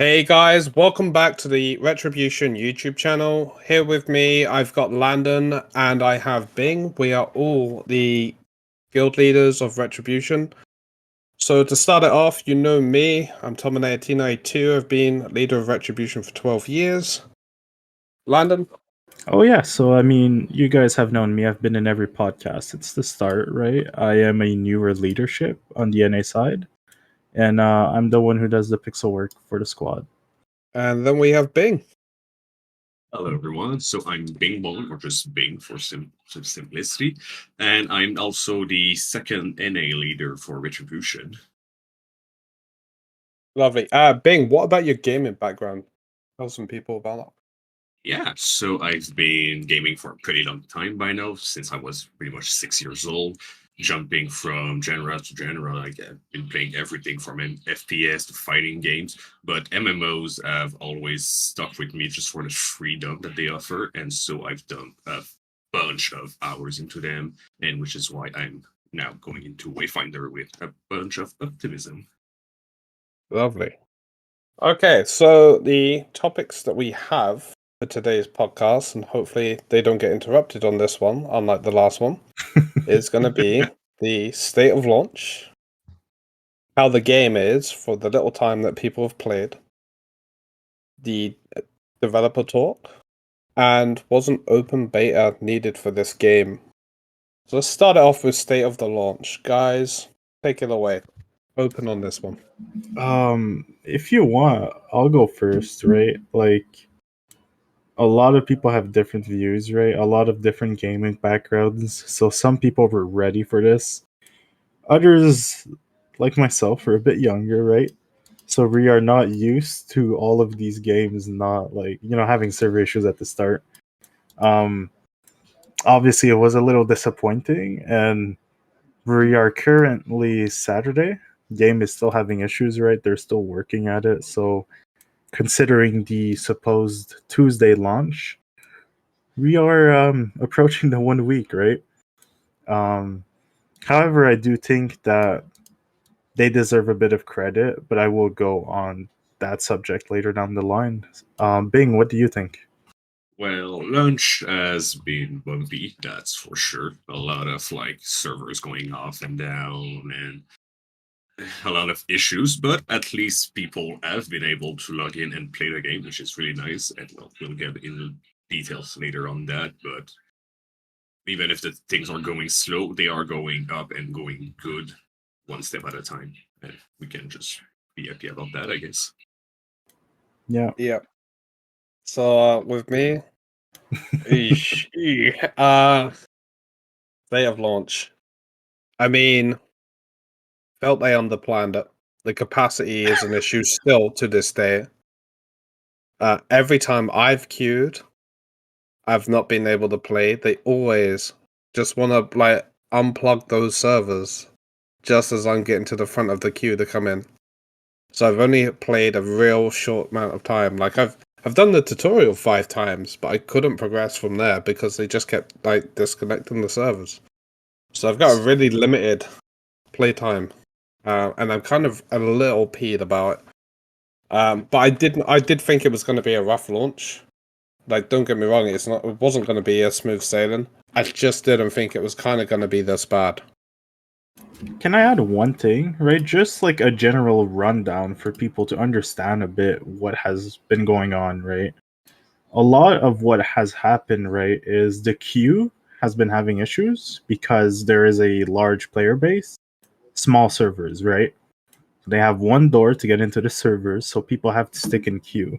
Hey guys, welcome back to the Retribution YouTube channel. Here with me, I've got Landon and I have Bing. We are all the guild leaders of Retribution. So to start it off, you know me, I'm Terminator 92. I've been leader of Retribution for 12 years. Landon? Oh yeah, so I mean, you guys have known me. I've been in every podcast. It's the start, right? I am a newer leadership on the NA side, and I'm the one who does the pixel work for the squad. And then we have Bing. Hello, everyone. So I'm Bing Bong, or just Bing for simplicity, and I'm also the second NA leader for Retribution. Lovely. Bing, what about your gaming background? Tell some people about that. Yeah, so I've been gaming for a pretty long time by now, since I was pretty much 6 years old, jumping from genre to genre. I've been playing everything from FPS to fighting games, but MMOs have always stuck with me just for the freedom that they offer, and so I've done a bunch of hours into them, and which is why I'm now going into Wayfinder with a bunch of optimism. Lovely. Okay, so the topics that we have for today's podcast, and hopefully they don't get interrupted on this one, unlike the last one, is going to be the state of launch, how the game is for the little time that people have played, the developer talk, and was an open beta needed for this game. So let's start it off with state of the launch. Guys, take it away. Open on this one. If you want, I'll go first, right? Like, a lot of people have different views, right? A lot of different gaming backgrounds. So some people were ready for this. Others, like myself, are a bit younger, right? So we are not used to all of these games not having server issues at the start. Obviously it was a little disappointing, and we are currently Saturday. Game is still having issues, right? They're still working at it. So considering the supposed Tuesday launch, we are approaching the 1 week, right? However, I do think that they deserve a bit of credit, but I will go on that subject later down the line. Bing, what do you think? Well, launch has been bumpy, that's for sure. A lot of servers going off and down and a lot of issues, but at least people have been able to log in and play the game, which is really nice. And we'll get into details later on that. But even if the things are going slow, they are going up and going good, one step at a time. And we can just be happy about that, I guess. Yeah. Yep. So with me, day of launch. I mean, felt they underplanned it. The capacity is an issue still to this day. Every time I've queued, I've not been able to play. They always just want to unplug those servers just as I'm getting to the front of the queue to come in. So I've only played a real short amount of time. I've done the tutorial 5 times, but I couldn't progress from there because they just kept disconnecting the servers. So I've got a really limited playtime, and I'm kind of a little peed about it. But I did think it was going to be a rough launch. Don't get me wrong, it wasn't going to be a smooth sailing. I just didn't think it was kind of going to be this bad. Can I add one thing, right? Just like a general rundown for people to understand a bit what has been going on, right? A lot of what has happened, right, is the queue has been having issues because there is a large player base, small servers, right? They have one door to get into the servers, so people have to stick in queue.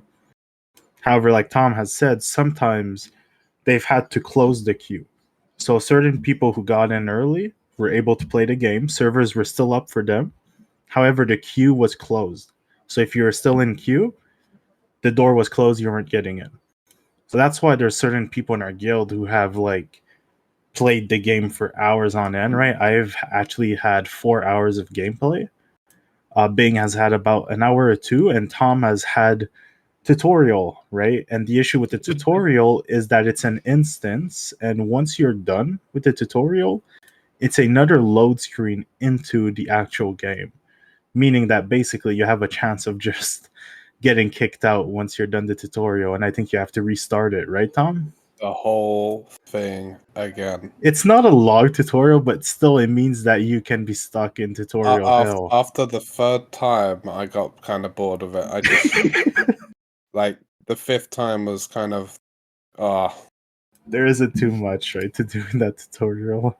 However, like Tom has said, sometimes they've had to close the queue. So certain people who got in early were able to play the game. Servers were still up for them. However, the queue was closed. So if you were still in queue, the door was closed, you weren't getting in. So that's why there's certain people in our guild who have played the game for hours on end, right? I've actually had 4 hours of gameplay. Bing has had about an hour or two, and Tom has had tutorial, right? And the issue with the tutorial is that it's an instance, and once you're done with the tutorial, it's another load screen into the actual game, meaning that basically you have a chance of just getting kicked out once you're done the tutorial, and I think you have to restart it, right, Tom? The whole thing again. It's not a log tutorial, but still, it means that you can be stuck in tutorial hell. After the third time, I got kind of bored of it. I just like the fifth time was kind of There isn't too much, right, to do in that tutorial.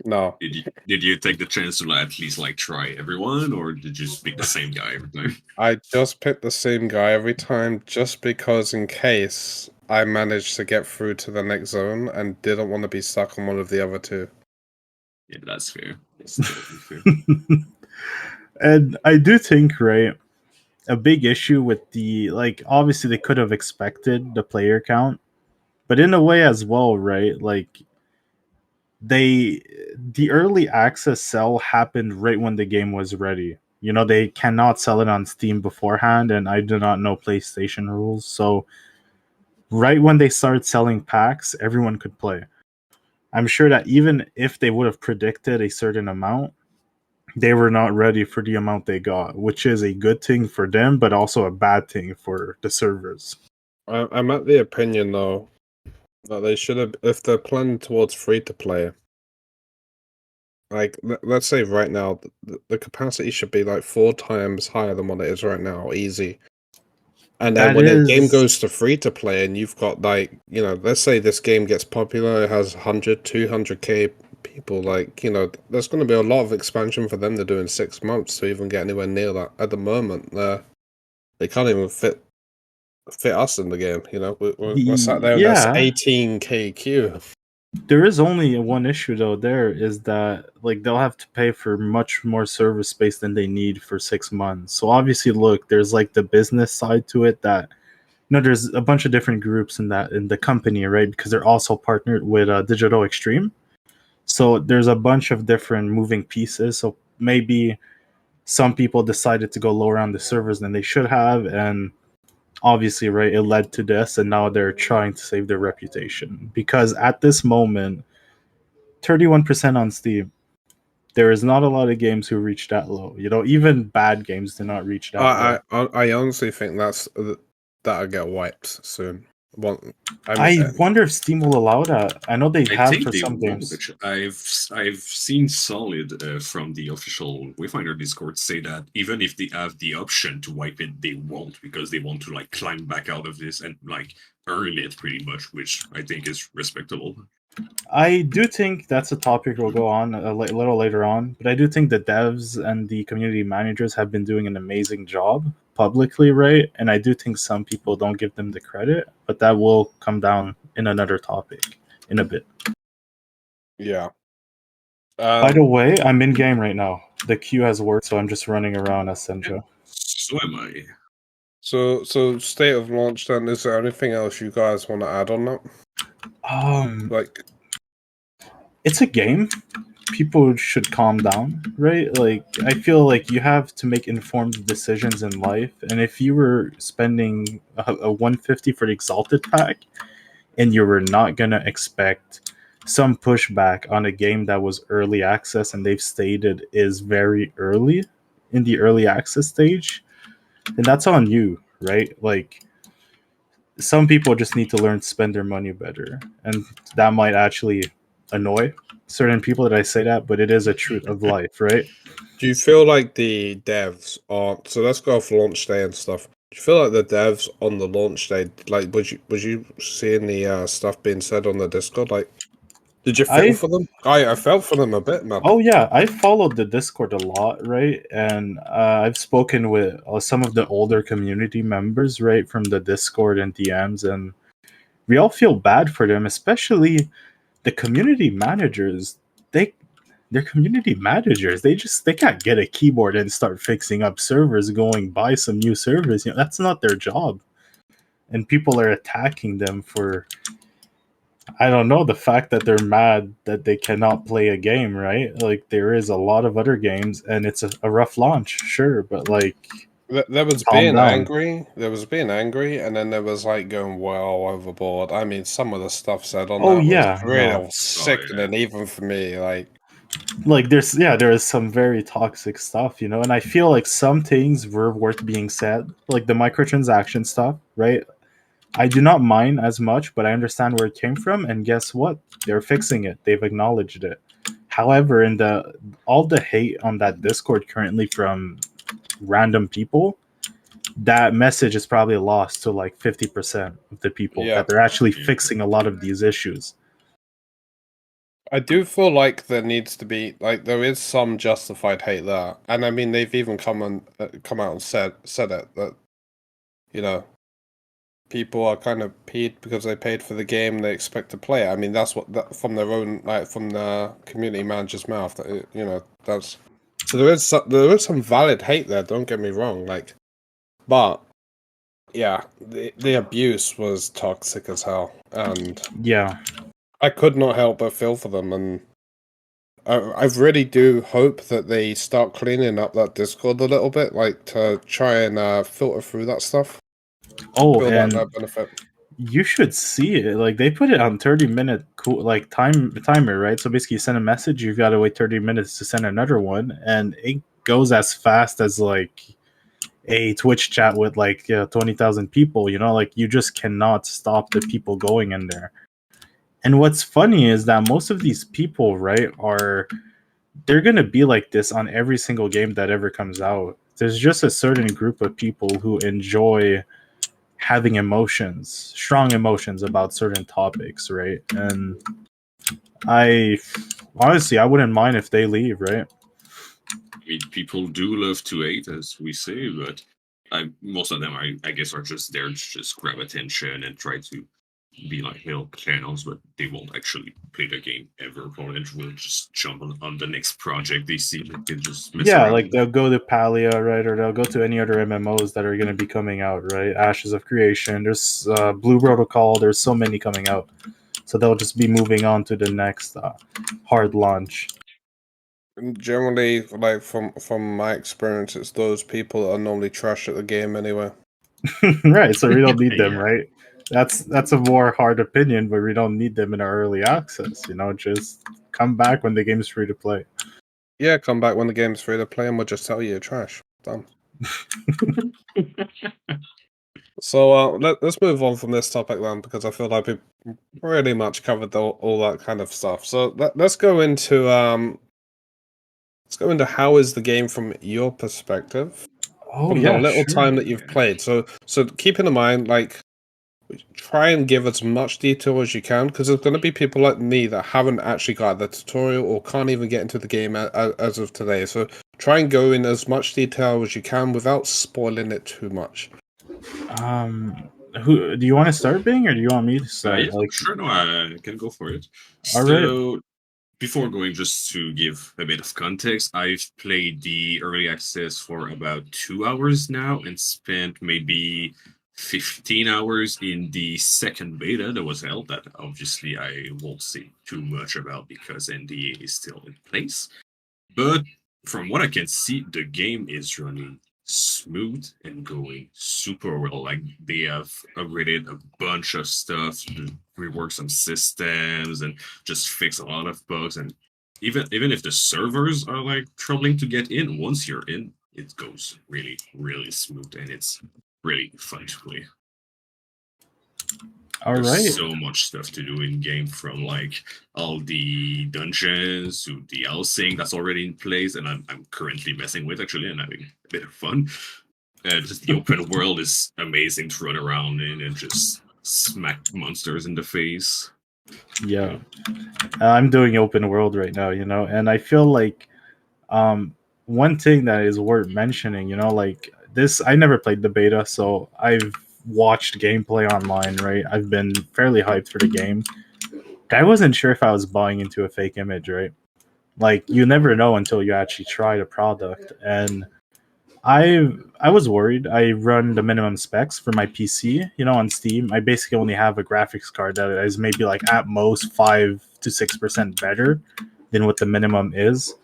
no. Did you take the chance to at least like try everyone, or did you just pick the same guy every time? I just picked the same guy every time, just because in case I managed to get through to the next zone and didn't want to be stuck on one of the other two. Yeah, that's fair. That's totally fair. And I do think, right, a big issue with the, like, obviously they could have expected the player count, but in a way as well, right, like, the early access sell happened right when the game was ready. You know, they cannot sell it on Steam beforehand, and I do not know PlayStation rules. So right when they started selling packs, everyone could play. I'm sure that even if they would have predicted a certain amount, they were not ready for the amount they got, which is a good thing for them, but also a bad thing for the servers. I'm at the opinion though that they should have, if they're planning towards free to play. Like, let's say right now, the capacity should be like 4 times higher than what it is right now, easy. And then That when the game is- goes to free to play and you've got like, you know, let's say this game gets popular, it has 100, 200k people, like, you know, there's going to be a lot of expansion for them to do in 6 months to even get anywhere near that. At the moment, they can't even fit us in the game, you know? We're sat there and that's Yeah. 18k queue. There is only one issue though. There is that like they'll have to pay for much more server space than they need for 6 months. So obviously, look, there's like the business side to it that there's a bunch of different groups in the company, right? Because they're also partnered with Digital Extreme. So there's a bunch of different moving pieces. So maybe some people decided to go lower on the servers than they should have, and obviously, right, it led to this, and now they're trying to save their reputation because at this moment 31% on Steam. There is not a lot of games who reach that low. You know, even bad games do not reach that low. I honestly think that'll get wiped soon. I wonder if Steam will allow that. I know they I have think for they some will, games. which I've seen solid from the official Wayfinder Discord say that even if they have the option to wipe it, they won't, because they want to like climb back out of this and like earn it pretty much, which I think is respectable. I do think that's a topic we'll go on a little later on, but I do think the devs and the community managers have been doing an amazing job publicly, right? And I do think some people don't give them the credit, but that will come down in another topic in a bit. Yeah. By the way, I'm in game right now. The queue has worked, so I'm just running around as Senja. So am I. So state of launch then, is there anything else you guys want to add on that? Like, it's a game. People should calm down, right? Like, I feel like you have to make informed decisions in life, and if you were spending a 150 for the Exalted pack, and you were not gonna expect some pushback on a game that was early access and they've stated is very early in the early access stage, then that's on you, right? Like, some people just need to learn to spend their money better, and that might actually annoy certain people that I say that, but it is a truth of life, right? do you feel like the devs aren't, so let's go off launch day and stuff. Do you feel like the devs on the launch day, like, was you seeing the stuff being said on the Discord? Like, did you feel for them? I felt for them a bit, man. Oh yeah, I followed the Discord a lot, right? And I've spoken with some of the older community members, right, from the Discord and DMs, and we all feel bad for them, especially the community managers. They're community managers. They can't get a keyboard and start fixing up servers, going buy some new servers. You know, that's not their job. And people are attacking them for, I don't know, the fact that they're mad that they cannot play a game, right? Like, there is a lot of other games, and it's a rough launch, sure, but like, there was being angry. There was being angry, and then there was like going well overboard. I mean, some of the stuff said on that was really sickening, even for me. Like, like there is some very toxic stuff, and I feel like some things were worth being said, like the microtransaction stuff, right? I do not mind as much, but I understand where it came from, and guess what? They're fixing it. They've acknowledged it. However, in the all the hate on that Discord currently from random people, that message is probably lost to like 50% of the people Yeah. that they're actually Yeah. fixing a lot of these issues. I do feel like there needs to be like there is some justified hate there, and I mean they've even come out and said it that people are kind of paid because they paid for the game. They expect to play it. I mean that's from their own from the community manager's mouth. That that's so there is some valid hate there. Don't get me wrong. But yeah, the abuse was toxic as hell, and Yeah. I could not help but feel for them, and I really do hope that they start cleaning up that Discord a little bit, like to try and filter through that stuff. Oh, Feel and that benefit. you should see it. Like they put it on 30-minute timer, right? So basically, you send a message, you've got to wait 30 minutes to send another one, and it goes as fast as like a Twitch chat with 20,000 people. Like you just cannot stop the people going in there. And what's funny is that most of these people, right, they're gonna be like this on every single game that ever comes out. There's just a certain group of people who enjoy having strong emotions about certain topics, right? And I honestly, I wouldn't mind if they leave, right? I mean, people do love to hate, as we say, but most of them, I guess, are just there to just grab attention and try to be like help channels, but they won't actually play the game ever. Or they will just jump on the next project they see. They can just mess Yeah, around. like they'll go to Palia, right, or they'll go to any other MMOs that are going to be coming out, right? Ashes of Creation, there's Blue Protocol, there's so many coming out, so they'll just be moving on to the next hard launch. Generally, like from my experience, it's those people that are normally trash at the game anyway. Right, so we don't need them, Yeah. right? That's a more hard opinion, but we don't need them in our early access. Just come back when the game's free to play. Yeah, come back when the game's free to play, and we'll just tell you you're trash. Done. So let's move on from this topic then, because I feel like we've pretty much covered all that kind of stuff. So let's go into how is the game from your perspective, Oh from the yeah, little sure. time that you've played. So keep in mind, like, try and give as much detail as you can, because there's going to be people like me that haven't actually got the tutorial or can't even get into the game as of today. So try and go in as much detail as you can without spoiling it too much. Who do you want to start, Bing, or do you want me to start? Yeah, sure, no, I can go for it. All So, right. before going, just to give a bit of context, I've played the early access for about 2 hours now and spent maybe 15 hours in the second beta that was held. That obviously I won't say too much about because NDA is still in place. But from what I can see, the game is running smooth and going super well. Like they have upgraded a bunch of stuff, reworked some systems, and just fixed a lot of bugs. And even if the servers are like troubling to get in, once you're in, it goes really, really smooth and it's really fun to play. All There's right. so much stuff to do in game, from like all the dungeons to the housing that's already in place, and I'm currently messing with actually and having a bit of fun. Just the open world is amazing to run around in and just smack monsters in the face. Yeah. I'm doing open world right now, and I feel like one thing that is worth mentioning, like this, I never played the beta, so I've watched gameplay online, right? I've been fairly hyped for the game. I wasn't sure if I was buying into a fake image, right? Like you never know until you actually try the product. And I was worried. I run the minimum specs for my PC, on Steam. I basically only have a graphics card that is maybe like at most 5 to 6% better than what the minimum is.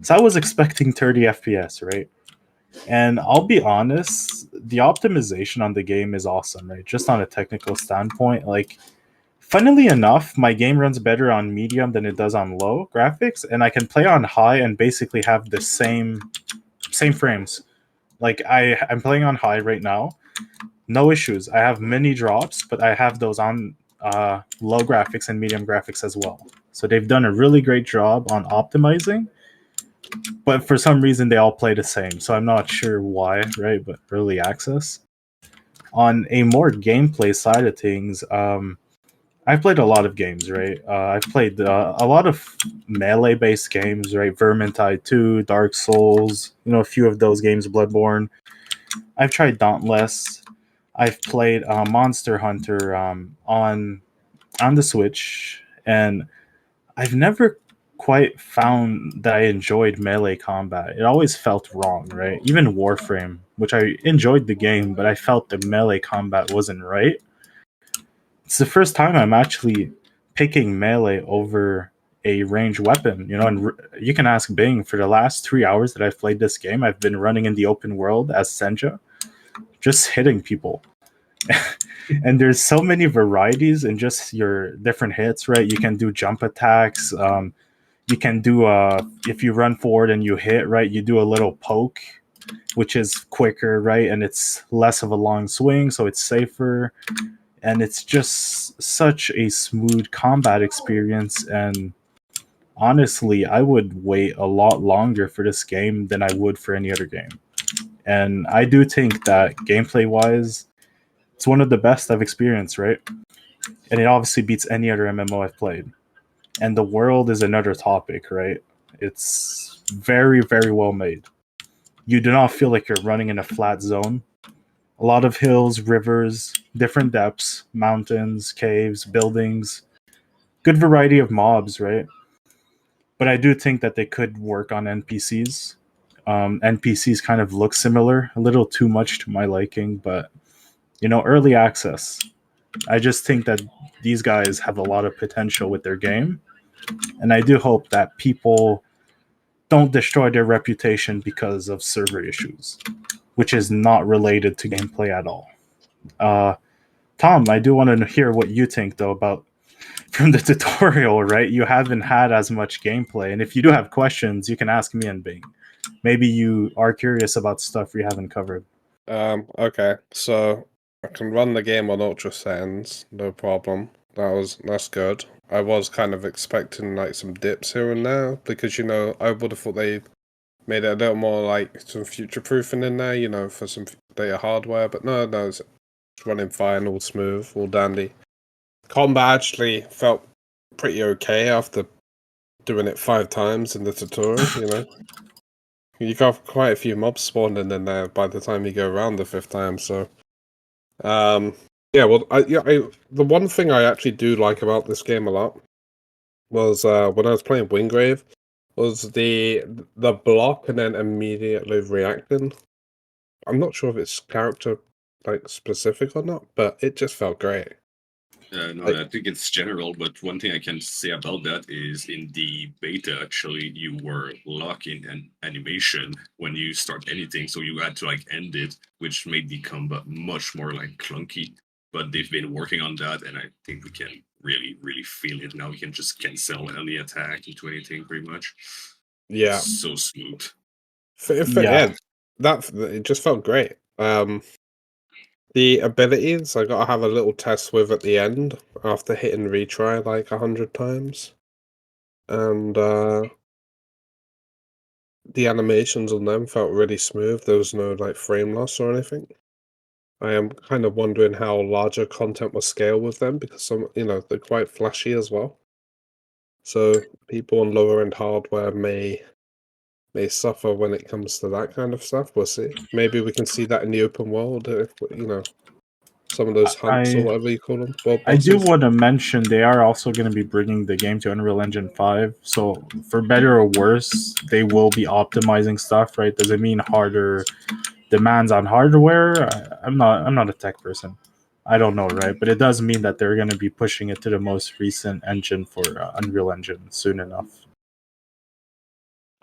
So I was expecting 30 FPS, right? And I'll be honest, the optimization on the game is awesome, right? Just on a technical standpoint, like Funnily enough, my game runs better on medium than it does on low graphics, and I can play on high and basically have the same frames. Like I'm playing on high right now, no issues. I have mini drops, but I have those on low graphics and medium graphics as well. So they've done a really great job on optimizing, but for some reason they all play the same. So I'm not sure why, right? But early access. On a more gameplay side of things, I've played a lot of games, right? I've played a lot of melee-based games, right? Vermintide 2, Dark Souls, a few of those games, Bloodborne. I've tried Dauntless. I've played Monster Hunter on the Switch, and I've never quite found that I enjoyed melee combat. It always felt wrong, right? Even Warframe, which I enjoyed the game, but I felt the melee combat wasn't right. It's the first time I'm actually picking melee over a ranged weapon, and you can ask Bing. For the last 3 hours that I've played this game, I've been running in the open world as Senja, just hitting people. And there's so many varieties in just your different hits, right? You can do jump attacks. You can do if you run forward and you hit, right, you do a little poke, which is quicker, right? And it's less of a long swing, so it's safer. And it's just such a smooth combat experience. And honestly, I would wait a lot longer for this game than I would for any other game. And I do think that gameplay wise, it's one of the best I've experienced, right? And it obviously beats any other MMO I've played. And the world is another topic, right? It's very, very well made. You do not feel like you're running in a flat zone. A lot of hills, rivers, different depths, mountains, caves, buildings, good variety of mobs, right? But I do think that they could work on NPCs. NPCs kind of look similar, a little too much to my liking, but early access. I just think that these guys have a lot of potential with their game, and I do hope that people don't destroy their reputation because of server issues, which is not related to gameplay at all. Tom, I do want to hear what you think, though, about from the tutorial, right? You haven't had as much gameplay, and if you do have questions, you can ask me and Bing. Maybe you are curious about stuff we haven't covered. Okay, so I can run the game on ultra settings, no problem. That's good. I was kind of expecting like some dips here and there because I would have thought they made it a little more like some future proofing in there, for some data hardware. But no, it's running fine, all smooth, all dandy. Combat actually felt pretty okay after doing it 5 times in the tutorial. You got quite a few mobs spawning in there by the time you go around the 5th time. So, yeah. Well, the one thing I actually do like about this game a lot was when I was playing Wingrave, was the block and then immediately reacting. I'm not sure if it's character like specific or not, but it just felt great. No, I think it's general, but one thing I can say about that is in the beta, actually, you were locking an animation when you start anything, so you had to end it, which made the combat much more clunky. But they've been working on that, and I think we can really, really feel it now. We can just cancel any attack into anything, pretty much. Yeah, it's so smooth. Yeah, it just felt great. The abilities I gotta have a little test with at the end after hitting retry like 100 times, and the animations on them felt really smooth. There was no frame loss or anything. I am kind of wondering how larger content will scale with them because they're quite flashy as well. So people on lower end hardware may suffer when it comes to that kind of stuff. We'll see. Maybe we can see that in the open world if some of those hunts or whatever you call them. I do want to mention they are also going to be bringing the game to Unreal Engine 5. So for better or worse, they will be optimizing stuff, right? Does it mean harder demands on hardware? I'm not a tech person. I don't know, right? But it does mean that they're going to be pushing it to the most recent engine for Unreal Engine soon enough.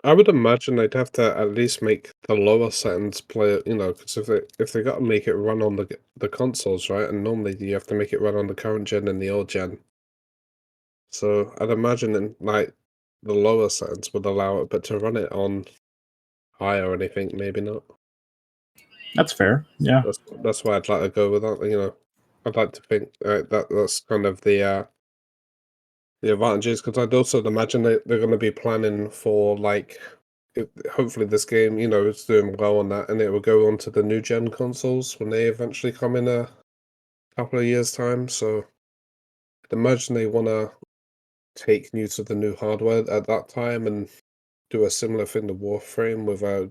I would imagine they'd have to at least make the lower settings play, because if they got to make it run on the consoles, right? And normally you have to make it run on the current gen and the old gen. So I'd imagine in like the lower settings would allow it, but to run it on high or anything, maybe not. That's fair. Yeah. That's why I'd like to go with that. You know, I'd like to think that's kind of the advantages, because I'd also imagine they're going to be planning for like, hopefully this game, you know, is doing well on that, and it will go onto the new gen consoles when they eventually come in a couple of years' time. So I'd imagine they want to take use of the new hardware at that time and do a similar thing to Warframe with a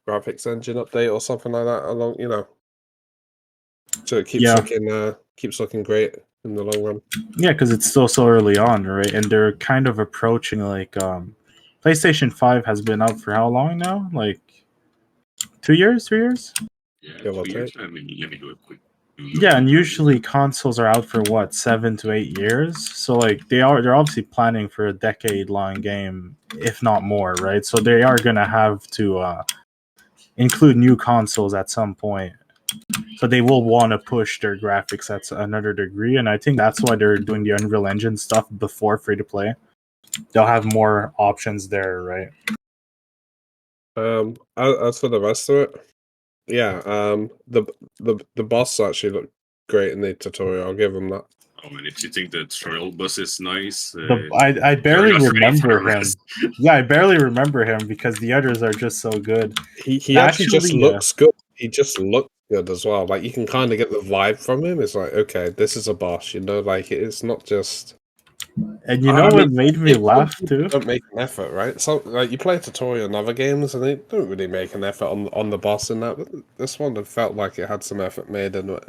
graphics engine update or something like that along, you know. So it Yeah. keeps looking great in the long run. Yeah, because it's still so early on, right? And they're kind of approaching like PlayStation 5 has been out for how long now? Like 2 years, 3 years? Yeah, Give or 2 years. take. I mean, let me do a quick. Yeah, and usually consoles are out for what, 7 to 8 years. So like they're obviously planning for a decade-long game, if not more, right? So they are gonna have to include new consoles at some point. So they will want to push their graphics at another degree, and I think that's why they're doing the Unreal Engine stuff before free to play. They'll have more options there, right? As for the rest of it, yeah, the boss actually looked great in the tutorial. I'll give them that. Oh, and if you think the trail bus is nice, I barely you're not ready for remember the him. rest. Yeah, I barely remember him because the others are just so good. He actually just looks good. He just looks good as well. Like you can kind of get the vibe from him. It's like, okay, this is a boss. You know, like it's not just. And you know what made me laugh some too? don't make an effort, right? So, like, you play a tutorial in other games, and they don't really make an effort on the boss in that. But this one felt like it had some effort made into it.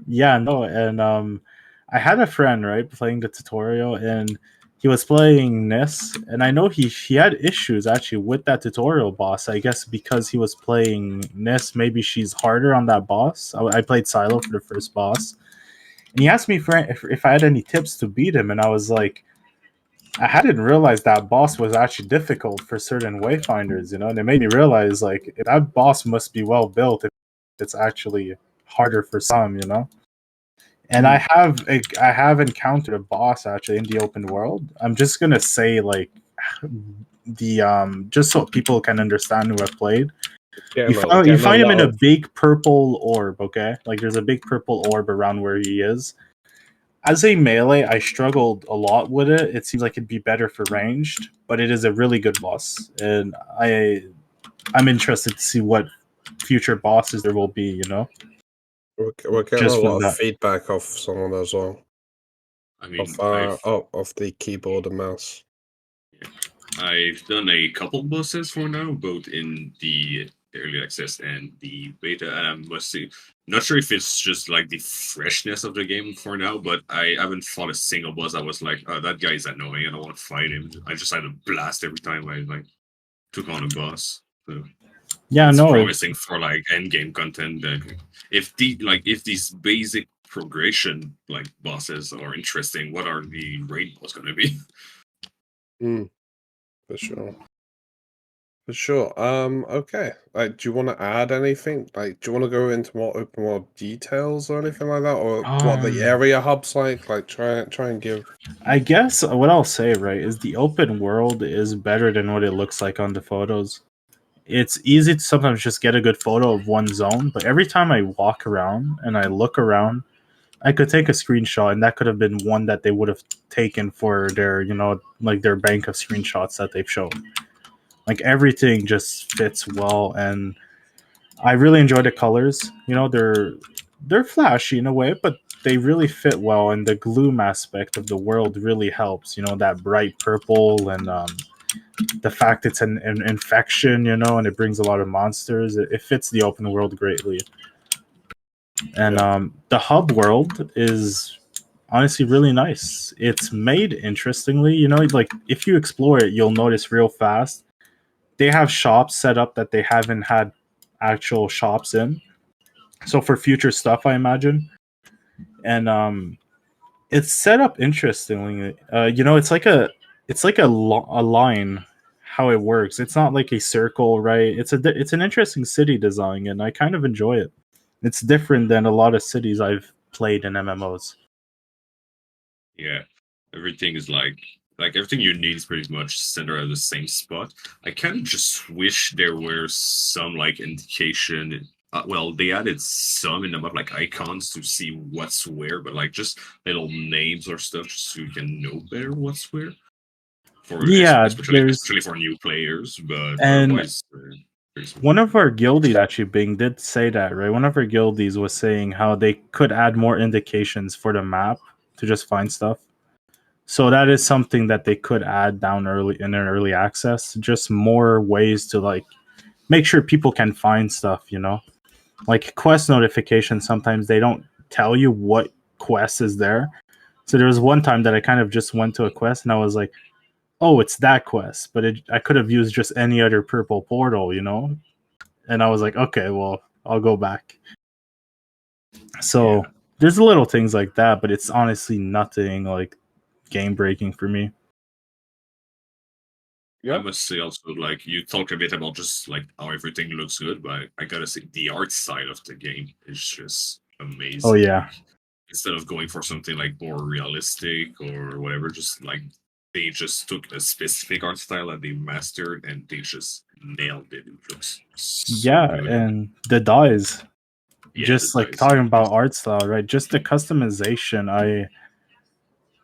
Yeah, no, and I had a friend right playing the tutorial, and he was playing Nis, and I know he had issues actually with that tutorial boss. I guess because he was playing Nis, maybe she's harder on that boss. I played Silo for the first boss, and he asked me if I had any tips to beat him, and I was like, I hadn't realized that boss was actually difficult for certain wayfinders, you know, and it made me realize like that boss must be well built if it's actually harder for some, you know. And I have encountered a boss actually in the open world. I'm just gonna say like the just so people can understand who have played. You find him in a big purple orb, okay? Like there's a big purple orb around where he is. As a melee, I struggled a lot with it. It seems like it'd be better for ranged, but it is a really good boss, and I'm interested to see what future bosses there will be. You know, We're getting just a from lot of that. feedback off someone as well. I mean, Off the keyboard and mouse. I've done a couple bosses for now, both in the early access and the beta, and I must say, not sure if it's just like the freshness of the game for now, but I haven't fought a single boss. I was like, oh, that guy is annoying. I don't want to fight him. I just had a blast every time I like took on a boss. So Yeah, it's no, promising for like end game content. If these basic progression like bosses are interesting, what are the raid boss going to be? For sure. For sure. Okay. Like, do you want to add anything? Like, do you want to go into more open world details or anything like that, or what the area hub's like? Like, try and give. I guess what I'll say, right, is the open world is better than what it looks like on the photos. It's easy to sometimes just get a good photo of one zone, but every time I walk around and I look around, I could take a screenshot, and that could have been one that they would have taken for their, you know, like their bank of screenshots that they've shown. Like everything just fits well, and I really enjoy the colors. You know, they're flashy in a way, but they really fit well, and the gloom aspect of the world really helps. You know, that bright purple and the fact it's an infection, you know, and it brings a lot of monsters. It fits the open world greatly. And the hub world is honestly really nice. It's made interestingly, you know, like if you explore it, you'll notice real fast. They have shops set up that they haven't had actual shops in. So for future stuff, I imagine. And it's set up interestingly. You know, it's like a line how it works. It's not like a circle, right? It's an interesting city design, and I kind of enjoy it. It's different than a lot of cities I've played in MMOs. Yeah. Everything is like everything you need is pretty much centered at the same spot. I kind of just wish there were some like indication. Well, they added some in the map, like icons to see what's where, but like just little names or stuff, just so you can know better what's where. For Yeah, especially for new players, but and otherwise, one of our guildies actually, Bing, did say that, right? One of our guildies was saying how they could add more indications for the map to just find stuff. So that is something that they could add down early in an early access. Just more ways to like make sure people can find stuff, you know? Like quest notifications, sometimes they don't tell you what quest is there. So there was one time that I kind of just went to a quest and I was like, oh, it's that quest, but I could have used just any other purple portal, you know? And I was like, okay, well, I'll go back. So there's little things like that, but it's honestly nothing like game breaking for me. I must say also, like, you talked a bit about just like how everything looks good, but I gotta say the art side of the game is just amazing. Oh yeah. Instead of going for something like more realistic or whatever, just like they just took a specific art style that they mastered and they just nailed it. It looks so good. And the dyes. Yeah, just the like dyes. talking about art style, right? Just the customization,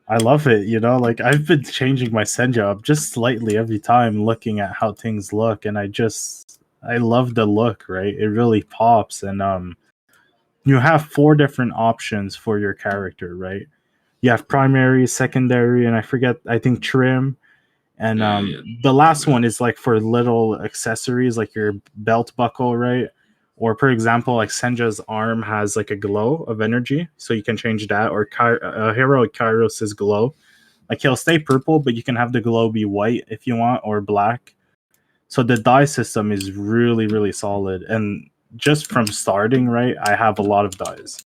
I love it, you know? Like I've been changing my Senja up just slightly every time looking at how things look, and I love the look, right? It really pops. And you have 4 different options for your character, right? You have primary, secondary, and I think trim. And the last one is like for little accessories like your belt buckle, right? Or for example, like Senja's arm has like a glow of energy, so you can change that. Or Heroic Kairos' glow, like he'll stay purple, but you can have the glow be white if you want, or black. So the dye system is really, really solid. And just from starting, right, I have a lot of dyes.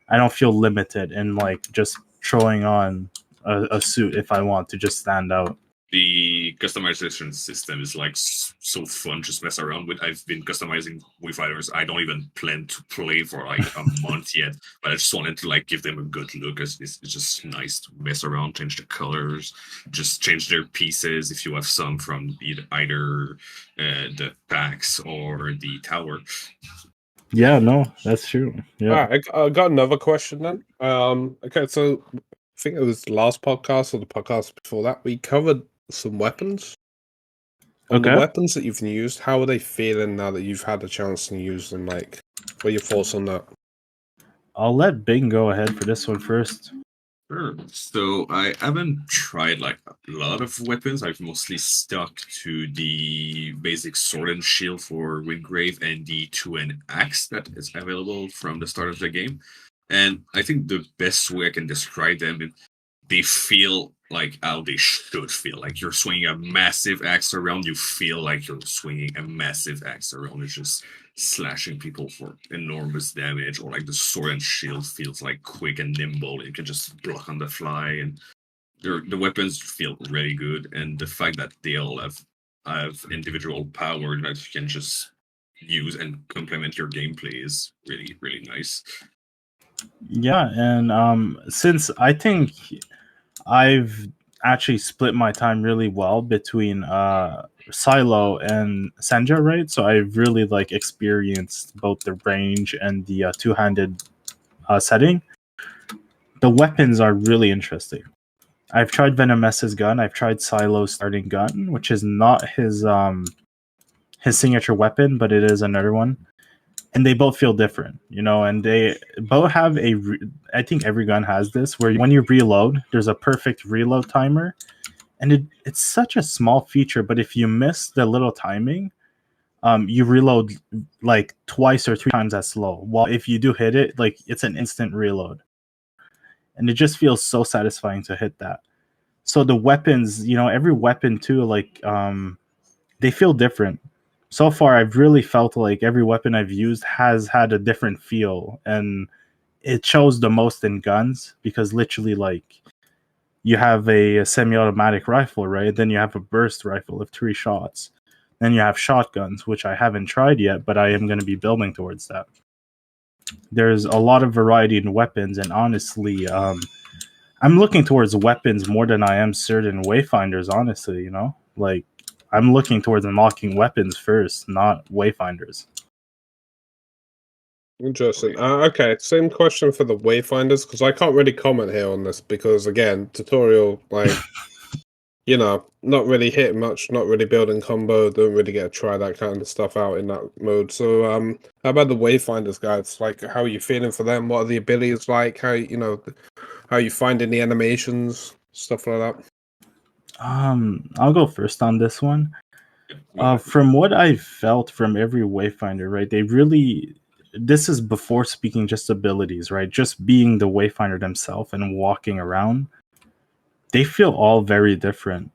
I don't feel limited in like just throwing on a suit if I want to just stand out. The customization system is like so fun just mess around with. I've been customizing Wayfinders. I don't even plan to play for like a month yet, but I just wanted to like give them a good look. It's just nice to mess around, change the colors, just change their pieces if you have some from either the packs or the tower. Yeah, no, that's true. Yeah. All right, I got another question then. Okay, so I think it was the last podcast or the podcast before that we covered some weapons. On the weapons that you've used, how are they feeling now that you've had a chance to use them? Like, what are your thoughts on that? I'll let Bing go ahead for this one first. Sure. So I haven't tried like a lot of weapons. I've mostly stuck to the basic sword and shield for Windgrave and the two-hand axe that is available from the start of the game. And I think the best way I can describe them is they feel like how they should feel. Like you're swinging a massive axe around, you feel like you're swinging a massive axe around. It's just slashing people for enormous damage, or like the sword and shield feels like quick and nimble. You can just block on the fly, and the weapons feel really good. And the fact that they all have individual power that you can just use and complement your gameplay is really, really nice. Yeah, and since I think I've actually split my time really well between Silo and Senja, right? So I've really like experienced both the range and the two-handed setting. The weapons are really interesting. I've tried Venomess's gun. I've tried Silo's starting gun, which is not his signature weapon, but it is another one. And they both feel different, you know, and they both have I think every gun has this, where when you reload, there's a perfect reload timer. And it's such a small feature, but if you miss the little timing, you reload like twice or 3 times as slow. While if you do hit it, like it's an instant reload. And it just feels so satisfying to hit that. So the weapons, you know, every weapon too, like they feel different. So far, I've really felt like every weapon I've used has had a different feel, and it shows the most in guns, because literally, like, you have a semi-automatic rifle, right? Then you have a burst rifle of 3 shots. Then you have shotguns, which I haven't tried yet, but I am going to be building towards that. There's a lot of variety in weapons, and honestly, I'm looking towards weapons more than I am certain wayfinders, honestly, you know? Like, I'm looking towards unlocking weapons first, not wayfinders. Interesting. Okay, same question for the Wayfinders, because I can't really comment here on this because, again, tutorial, like, you know, not really hitting much, not really building combo, don't really get to try that kind of stuff out in that mode. So, how about the Wayfinders, guys? Like, how are you feeling for them? What are the abilities like? How, you know, how are you finding the animations, stuff like that? I'll go first on this one. From what I've felt from every Wayfinder, right, they really, this is before speaking just abilities, right, just being the Wayfinder themselves and walking around, they feel all very different.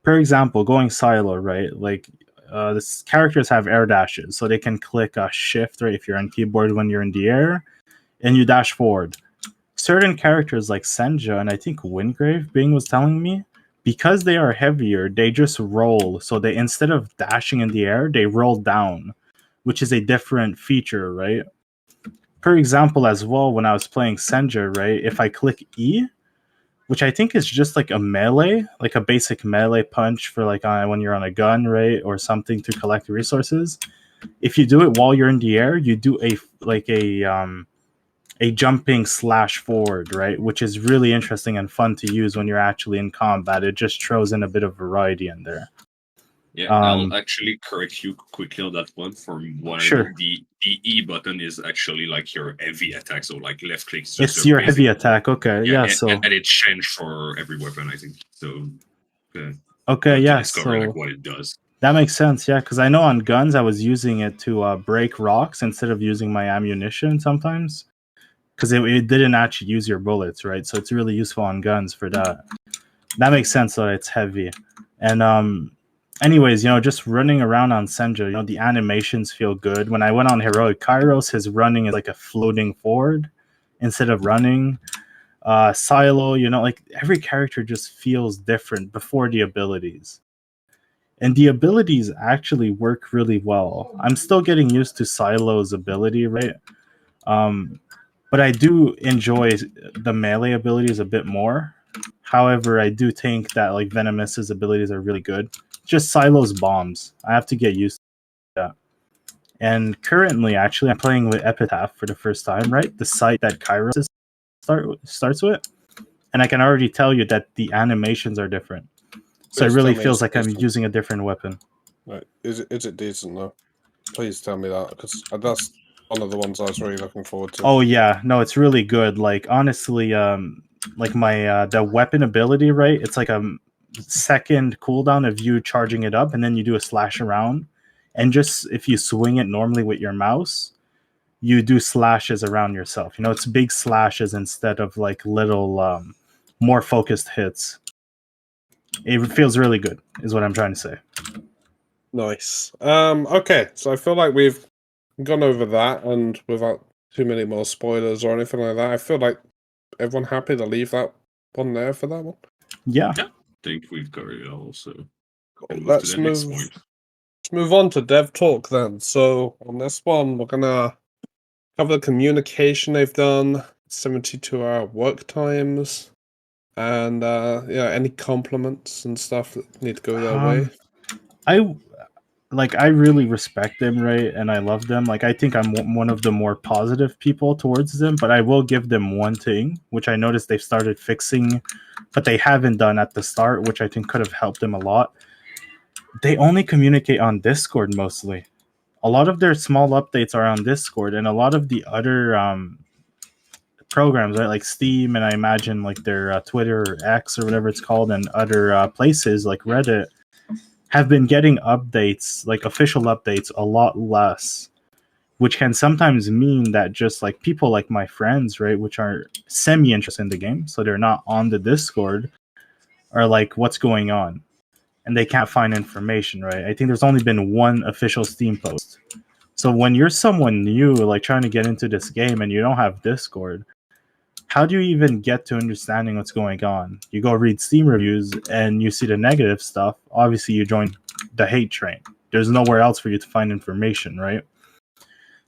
For example, going silo, right, like this characters have air dashes, so they can click a shift, right, if you're on keyboard when you're in the air, and you dash forward. Certain characters like Senja and I think Wingrave, Bing was telling me, because they are heavier, they just roll. So they, instead of dashing in the air, they roll down, which is a different feature, right? For example, as well, when I was playing Senja, right, if I click E, which I think is just like a melee, like a basic melee punch for like when you're on a gun, right, or something to collect resources. If you do it while you're in the air, you do a jumping slash forward, right? Which is really interesting and fun to use when you're actually in combat. It just throws in a bit of variety in there. Yeah, I'll actually correct you quickly on that one. For one, sure. The E button is actually like your heavy attack, so like left click. It's your heavy attack, okay. Yeah, and, so and it changed for every weapon, I think. So okay, yeah, discover so like what it does. That makes sense, yeah, because I know on guns I was using it to break rocks instead of using my ammunition sometimes. Because it didn't actually use your bullets, right? So it's really useful on guns for that. That makes sense that it's heavy. And anyways, you know, just running around on Senja, you know, the animations feel good. When I went on Heroic Kairos, his running is like a floating forward instead of running. Silo, you know, like every character just feels different before the abilities. And the abilities actually work really well. I'm still getting used to Silo's ability, right? But I do enjoy the melee abilities a bit more. However, I do think that like Venomous's abilities are really good. Just Silo's bombs. I have to get used to that. And currently, actually, I'm playing with Epitaph for the first time, right? The site that Kairos starts with. And I can already tell you that the animations are different. So it really feels like I'm using a different weapon. Right. Is it decent though? Please tell me that, because that's one of the ones I was really looking forward to. Oh yeah, no, it's really good. Like honestly, like my the weapon ability, right? It's like a second cooldown of you charging it up, and then you do a slash around, and just if you swing it normally with your mouse, you do slashes around yourself. You know, it's big slashes instead of like little more focused hits. It feels really good, is what I'm trying to say. Nice. Okay, so I feel like we've gone over that, and without too many more spoilers or anything like that, I feel like everyone happy to leave that one there for that one. Yeah. I think we've covered it all. So Let's move on to dev talk then. So on this one, we're gonna cover the communication they've done, 72-hour work times, and any compliments and stuff that need to go their way. I really respect them, right? And I love them. Like, I think I'm one of the more positive people towards them, but I will give them one thing, which I noticed they've started fixing, but they haven't done at the start, which I think could have helped them a lot. They only communicate on Discord mostly. A lot of their small updates are on Discord, and a lot of the other programs, right, like Steam, and I imagine like their Twitter or X or whatever it's called, and other places like Reddit, have been getting updates, like official updates, a lot less, which can sometimes mean that just like people like my friends, right, which are semi-interested in the game, so they're not on the Discord, are like, what's going on? And they can't find information, right? I think there's only been one official Steam post. So when you're someone new, like trying to get into this game and you don't have Discord, how do you even get to understanding what's going on? You go read Steam reviews and you see the negative stuff. Obviously, you join the hate train. There's nowhere else for you to find information, right?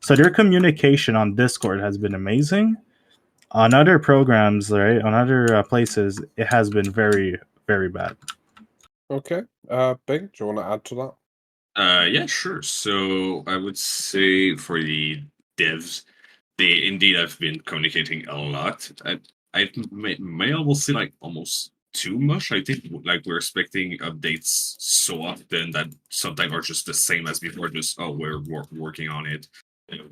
So their communication on Discord has been amazing. On other programs, right, on other places, it has been very, very bad. Okay. Bing, do you want to add to that? Yeah, sure. So I would say for the devs, they indeed have been communicating a lot. I may almost say like almost too much. I think like we're expecting updates so often that sometimes are just the same as before. Just we're working on it.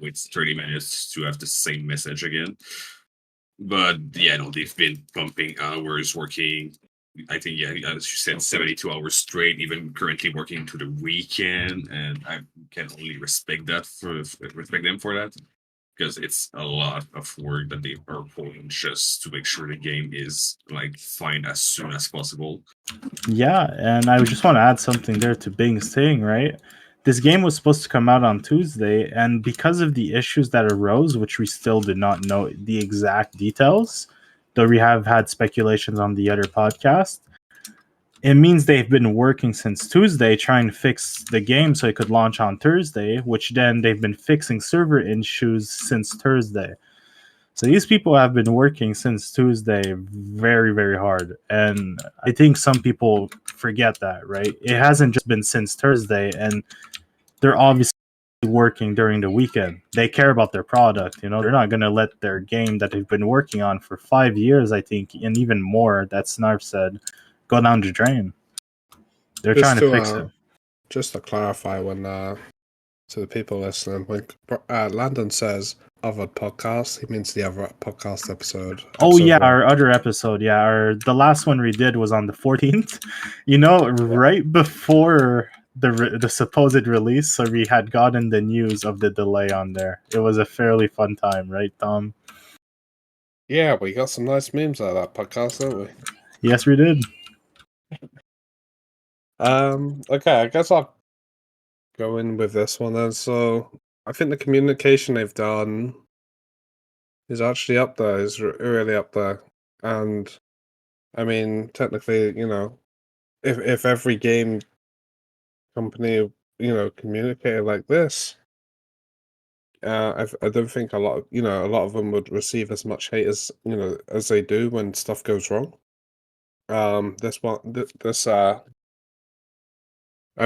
Wait 30 minutes to have the same message again. But yeah, no, they've been bumping hours, working. I think yeah, as you said, 72 hours straight. Even currently working to the weekend, and I can only respect them for that because it's a lot of work that they are pulling just to make sure the game is like fine as soon as possible. Yeah, and I just want to add something there to Bing's thing, right? This game was supposed to come out on Tuesday, and because of the issues that arose, which we still did not know the exact details, though we have had speculations on the other podcast, it means they've been working since Tuesday trying to fix the game so it could launch on Thursday, which then they've been fixing server issues since Thursday. So these people have been working since Tuesday very, very hard. And I think some people forget that, right? It hasn't just been since Thursday, and they're obviously working during the weekend. They care about their product, you know. They're not going to let their game that they've been working on for 5 years, I think, and even more, that Snarf said, go down the drain. They're Just trying to fix it. Just to clarify, when to the people listening, when Landon says other podcast, he means the other podcast episode. Oh yeah, one. our other episode. Yeah, the last one we did was on the 14th. You know, right before the supposed release, so we had gotten the news of the delay on there. It was a fairly fun time, right, Tom? Yeah, we got some nice memes out of that podcast, don't we? Yes, we did. Okay, I guess I'll go in with this one then. So I think the communication they've done is actually up there, is really up there. And I mean, technically, you know, if every game company, you know, communicated like this, I don't think a lot of them would receive as much hate as as they do when stuff goes wrong. I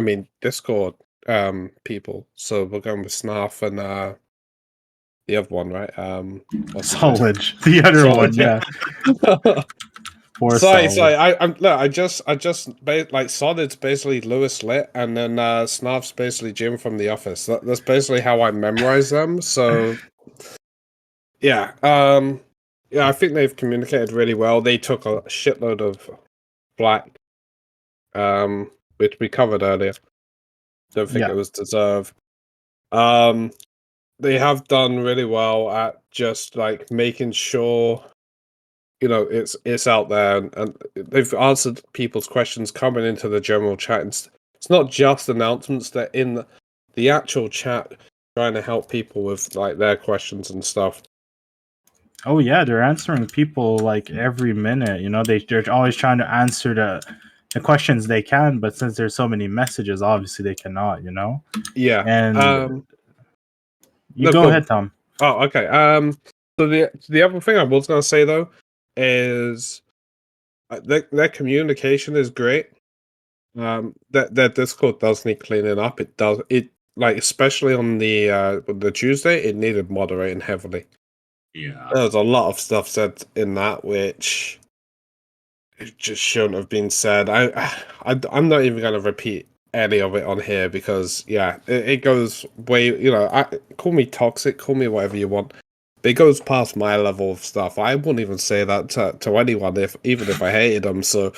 mean, Discord people. So we're going with Snarf and the other one, right? Solid. The other Solid, one, yeah. Sorry. Solid. I just like Solid's basically Lewis Lit, and then Snarf's basically Jim from The Office. That's basically how I memorize them. So yeah, yeah, I think they've communicated really well. They took a shitload of flack, which we covered earlier. Don't think it was deserved. They have done really well at just like making sure it's out there, and they've answered people's questions coming into the general chat. It's not just announcements; they're in the actual chat trying to help people with like their questions and stuff. Oh yeah, they're answering people like every minute. You know, they're always trying to answer the questions they can, but since there's so many messages, obviously they cannot. You know. Yeah. And you no, go cool. ahead, Tom. Oh, okay. So the other thing I was gonna say though is their communication is great. Their Discord does need cleaning up. It does. It like especially on the Tuesday, it needed moderating heavily. Yeah, There was a lot of stuff said in that which it just shouldn't have been said. I'm not even gonna repeat any of it on here because yeah, it goes way. Call me toxic, call me whatever you want. It goes past my level of stuff. I wouldn't even say that to anyone even if I hated them. So,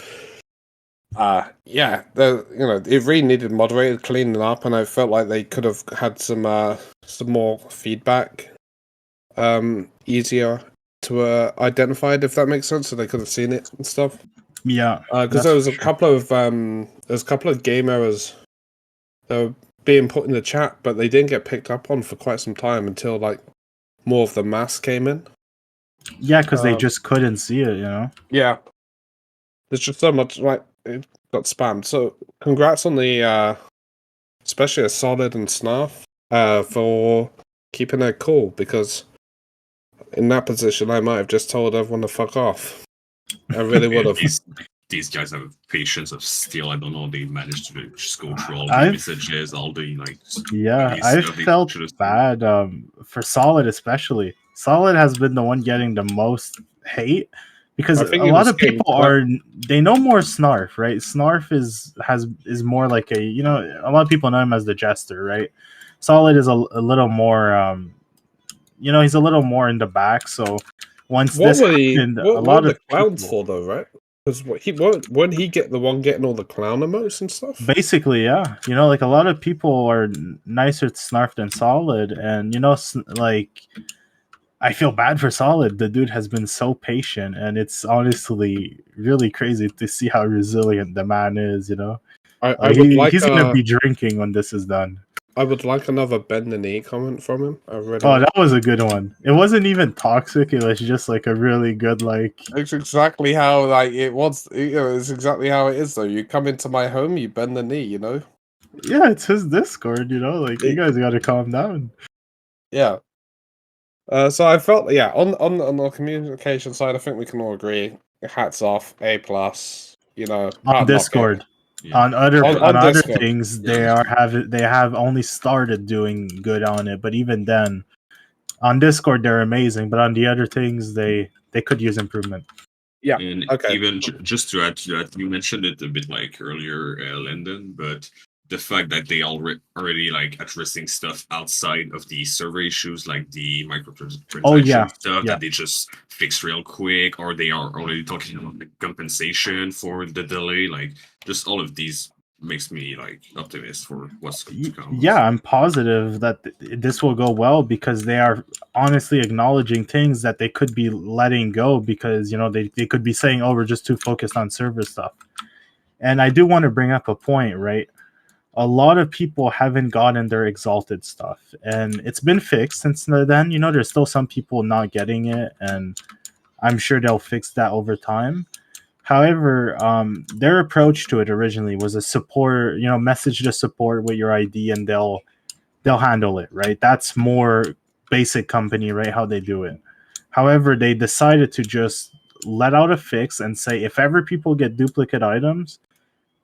yeah, it really needed moderated cleaning up, and I felt like they could have had some more feedback, easier to identify, if that makes sense, so they could have seen it and stuff. Yeah, because there was a couple of game errors that were being put in the chat, but they didn't get picked up on for quite some time until like more of the mass came in. Yeah, because they just couldn't see it, you know? Yeah. There's just so much, like, it got spammed. So, congrats on the, especially a Solid and Snarf, for keeping it cool, because in that position, I might have just told everyone to fuck off. I really would have. These guys have patience of steel. I don't know. They managed to just go through all the I've- messages, all the like. Yeah, the I stuff they felt should've done. bad for Solid especially. Solid has been the one getting the most hate because I think a he lot was of people they know more Snarf, right? Snarf is more like a a lot of people know him as the Jester, right? Solid is a little more he's a little more in the back. So once What this were he? happened, What a were lot the of clowns people, for though, right? Because won't he get the one getting all the clown emotes and stuff? basically, yeah, like a lot of people are nicer to Snarf than Solid, and like I feel bad for Solid. The dude has been so patient, and it's honestly really crazy to see how resilient the man is. I would like he's gonna be drinking when this is done. I would like another bend the knee comment from him. I really Oh, would. that was a good one. It wasn't even toxic. It was just like a really good It's exactly how it was. It's exactly how it is though. You come into my home, you bend the knee. Yeah, it's his Discord. Like you guys got to calm down. Yeah. So I felt on the communication side, I think we can all agree. Hats off, A+. On Discord. Yeah. On other Discord. things, Yeah. they have only started doing good on it, but even then, on Discord they're amazing. But on the other things, they could use improvement. Yeah. And Okay. even just to add to that, you mentioned it a bit like earlier, Landon, but the fact that they already like addressing stuff outside of the server issues, like the microtransaction stuff that they just fix real quick, or they are already talking about the compensation for the delay, like just all of these makes me like optimist for what's to come. Yeah, I'm positive that this will go well because they are honestly acknowledging things that they could be letting go because they could be saying, oh, we're just too focused on server stuff. And I do want to bring up a point, right? A lot of people haven't gotten their exalted stuff, and it's been fixed since then. There's still some people not getting it, and I'm sure they'll fix that over time. However, their approach to it originally was a support, message the support with your ID, and they'll handle it, right? That's more basic company, right? How they do it. However, they decided to just let out a fix and say if ever people get duplicate items,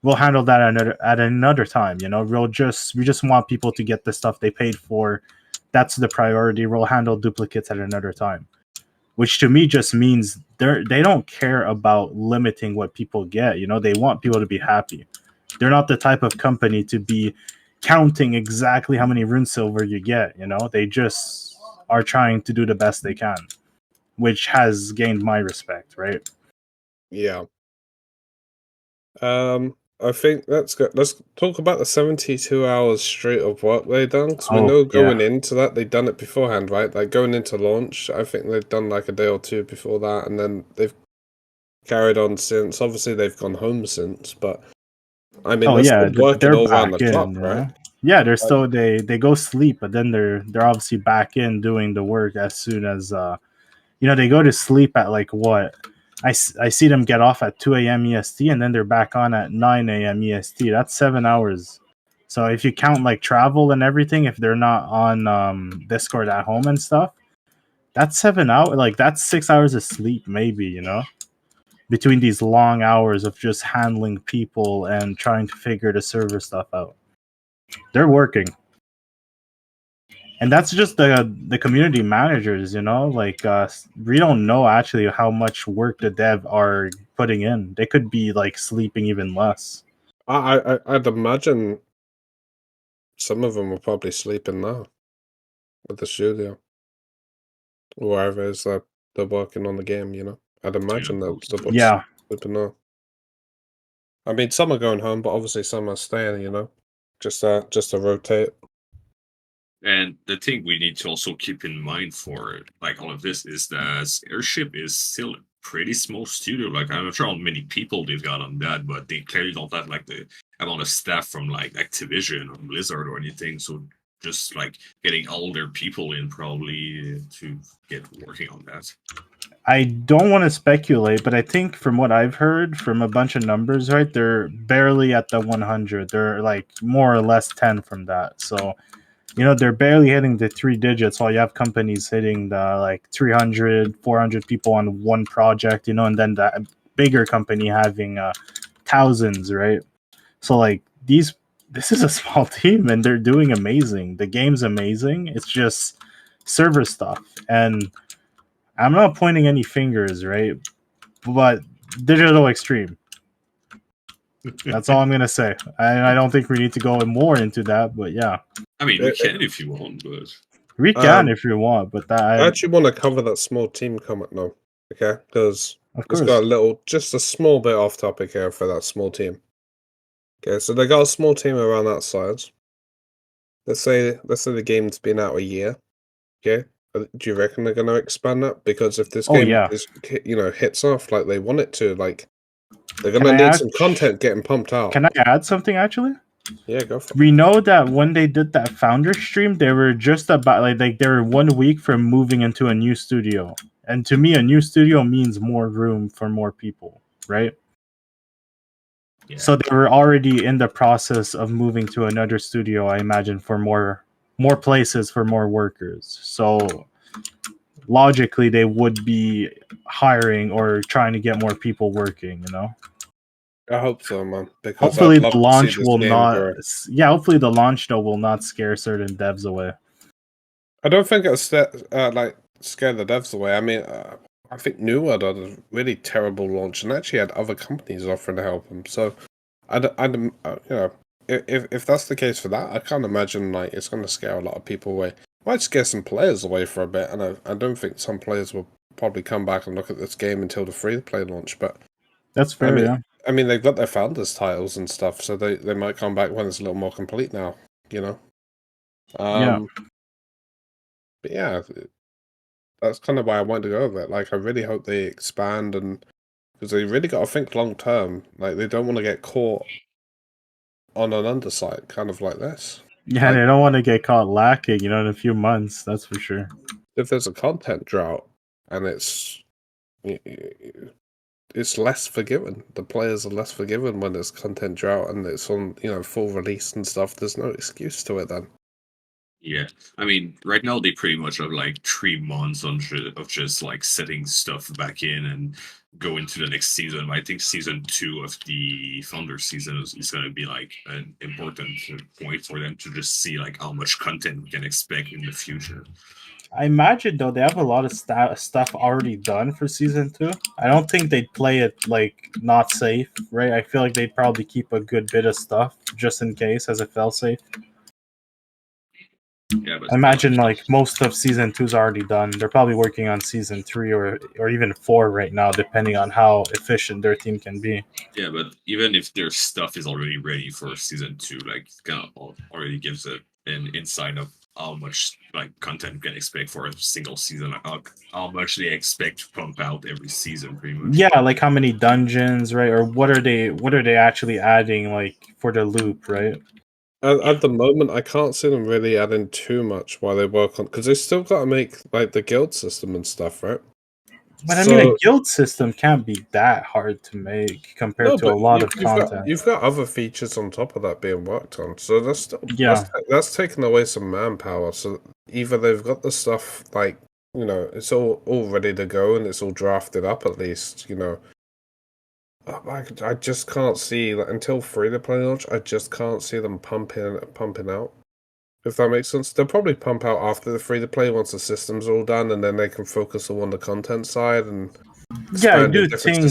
we'll handle that at another time. We just want people to get the stuff they paid for. That's the priority. We'll handle duplicates at another time, which to me just means they don't care about limiting what people get. They want people to be happy. They're not the type of company to be counting exactly how many rune silver you get. They just are trying to do the best they can, which has gained my respect, right? Yeah. I think let's talk about the 72 hours straight of work they done, because we know going into that they'd done it beforehand, right? Like going into launch, I think they've done like a day or two before that, and then they've carried on since. Obviously, they've gone home since, but I mean, they're still working all around the clock, right? Yeah, they're still they go sleep, but then they're obviously back in doing the work as soon as they go to sleep at like what. I see them get off at 2 a.m. EST, and then they're back on at 9 a.m. EST. That's 7 hours. So if you count like travel and everything, if they're not on Discord at home and stuff, that's 7 hours. Like that's 6 hours of sleep, maybe, between these long hours of just handling people and trying to figure the server stuff out. They're working. And that's just the community managers, like we don't know actually how much work the dev are putting in. They could be like sleeping even less. I'd imagine some of them will probably sleeping now at the studio, or wherever it is that they're working on the game. I'd imagine they'll sleeping now. I mean, some are going home, but obviously some are staying. Just to rotate. And the thing we need to also keep in mind for like all of this is that Airship is still a pretty small studio. Like I'm not sure how many people they've got on that, but they clearly don't have like the amount of staff from like Activision or Blizzard or anything. So just like getting all their people in probably to get working on that. I don't want to speculate, but I think from what I've heard from a bunch of numbers, right, they're barely at the 100. They're like more or less 10 from that. So they're barely hitting the 3 digits while you have companies hitting the like 300, 400 people on one project, and then that bigger company having thousands, right? So like this is a small team and they're doing amazing. The game's amazing. It's just server stuff. And I'm not pointing any fingers, right? But Digital Extreme. That's all I'm gonna say. I don't think we need to go more into that, but yeah. I mean, we can if you want, but We can if you want, but I actually want to cover that small team comment now, okay? Because of it's course. got just a small bit off topic here for that small team. Okay, so they got a small team around that size. Let's say the game's been out a year. Okay, do you reckon they're going to expand that? Because if this game is, hits off like they want it to, like they're going to need some content getting pumped out. Can I add something actually? Yeah, go for it. We know that when they did that founder stream, they were just about like they were 1 week from moving into a new studio. And to me, a new studio means more room for more people, right? Yeah. So they were already in the process of moving to another studio, I imagine, for more places for more workers. So logically, they would be hiring or trying to get more people working, I hope so, man. Because hopefully the launch will not. Grow. Yeah, hopefully the launch though will not scare certain devs away. I don't think it'll scare the devs away. I mean, I think New World had a really terrible launch and actually had other companies offering to help them. So, if that's the case for that, I can't imagine like it's going to scare a lot of people away. It might scare some players away for a bit, and I don't think some players will probably come back and look at this game until the free-to-play launch. But that's fair. I mean, they've got their founders' titles and stuff, so they might come back when it's a little more complete now. Yeah. But yeah, that's kind of why I wanted to go with it. Like, I really hope they expand, and because they really got to think long term. Like, they don't want to get caught on an underside, kind of like this. Yeah, like, they don't want to get caught lacking, in a few months. That's for sure. If there's a content drought and it's less forgiving. The players are less forgiving when there's content drought and it's on, full release and stuff. There's no excuse to it then. Yeah, I mean, right now they pretty much have like 3 months of just like setting stuff back in and go into the next season. I think season 2 of the Founder season is going to be like an important point for them to just see like how much content we can expect in the future. I imagine though they have a lot of stuff already done for season 2. I don't think they'd play it like not safe, right? I feel like they'd probably keep a good bit of stuff just in case as a failsafe. Yeah, but I imagine like most of season 2 is already done. They're probably working on season 3 or even 4 right now, depending on how efficient their team can be. Yeah, but even if their stuff is already ready for season 2, like it kind of already gives an insight of how much like content you can expect for a single season, how much they expect to pump out every season, pretty much. Yeah, like how many dungeons, right? Or what are they actually adding like for the loop, right? At the moment, I can't see them really adding too much while they work on, because they still got to make like the guild system and stuff, right? But I mean, a guild system can't be that hard to make compared to a lot of content. You've got other features on top of that being worked on, so that's still that's taking away some manpower. So either they've got the stuff like it's all ready to go and it's all drafted up at least, I just can't see until free-to-play launch. I just can't see them pumping out. If that makes sense, they'll probably pump out after the free-to-play once the system's all done, and then they can focus on the content side and I do think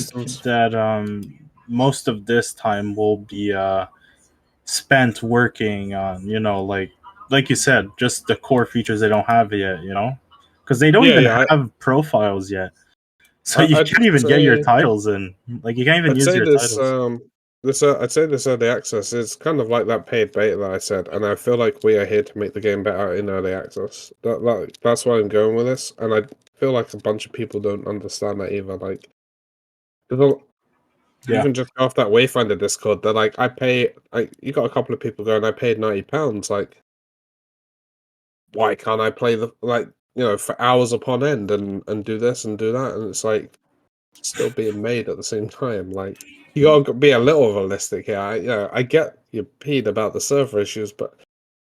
that most of this time will be spent working on like you said, just the core features they don't have yet. Because they don't even have profiles yet. So you can't even get your titles in. Like you can't even use your titles. I'd say this early access is kind of like that paid beta that I said, and I feel like we are here to make the game better in early access. That's why I'm going with this, and I feel like a bunch of people don't understand that either. Like, even just off that Wayfinder Discord, they're like, you got a couple of people going, I paid £90. Like, why can't I play for hours upon end and do this and do that? And it's like still being made at the same time. Like, you gotta be a little realistic here. I get you're peed about the server issues, but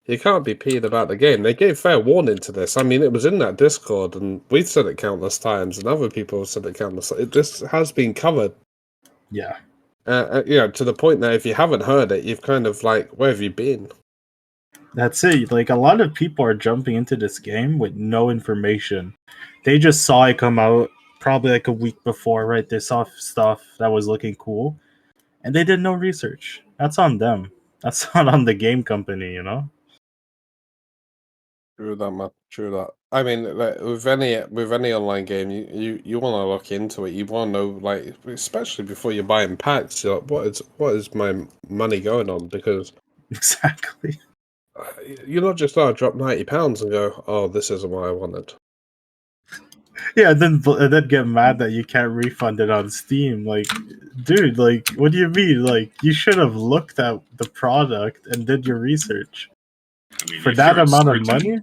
You can't be peed about the game. They gave fair warning to this. I mean, it was in that Discord, and we've said it countless times, and other people have said it countless. This has been covered. Yeah. To the point that if you haven't heard it, you've kind of like, where have you been? That's it. Like, a lot of people are jumping into this game with no information. They just saw it come out probably like a week before, right? They saw stuff that was looking cool, and they did no research. That's on them. That's not on the game company, you know? True that, man. True that. I mean, like, with any online game, you want to look into it. You want to know, like, especially before you're buying packs. You're like, what is my money going on? Because Exactly. you're not just drop £90 and go, oh, this isn't what I wanted. Yeah, and then get mad that you can't refund it on Steam. Like, dude, like, what do you mean? Like, you should have looked at the product and did your research. I mean, For if that you're amount of uncertain- money?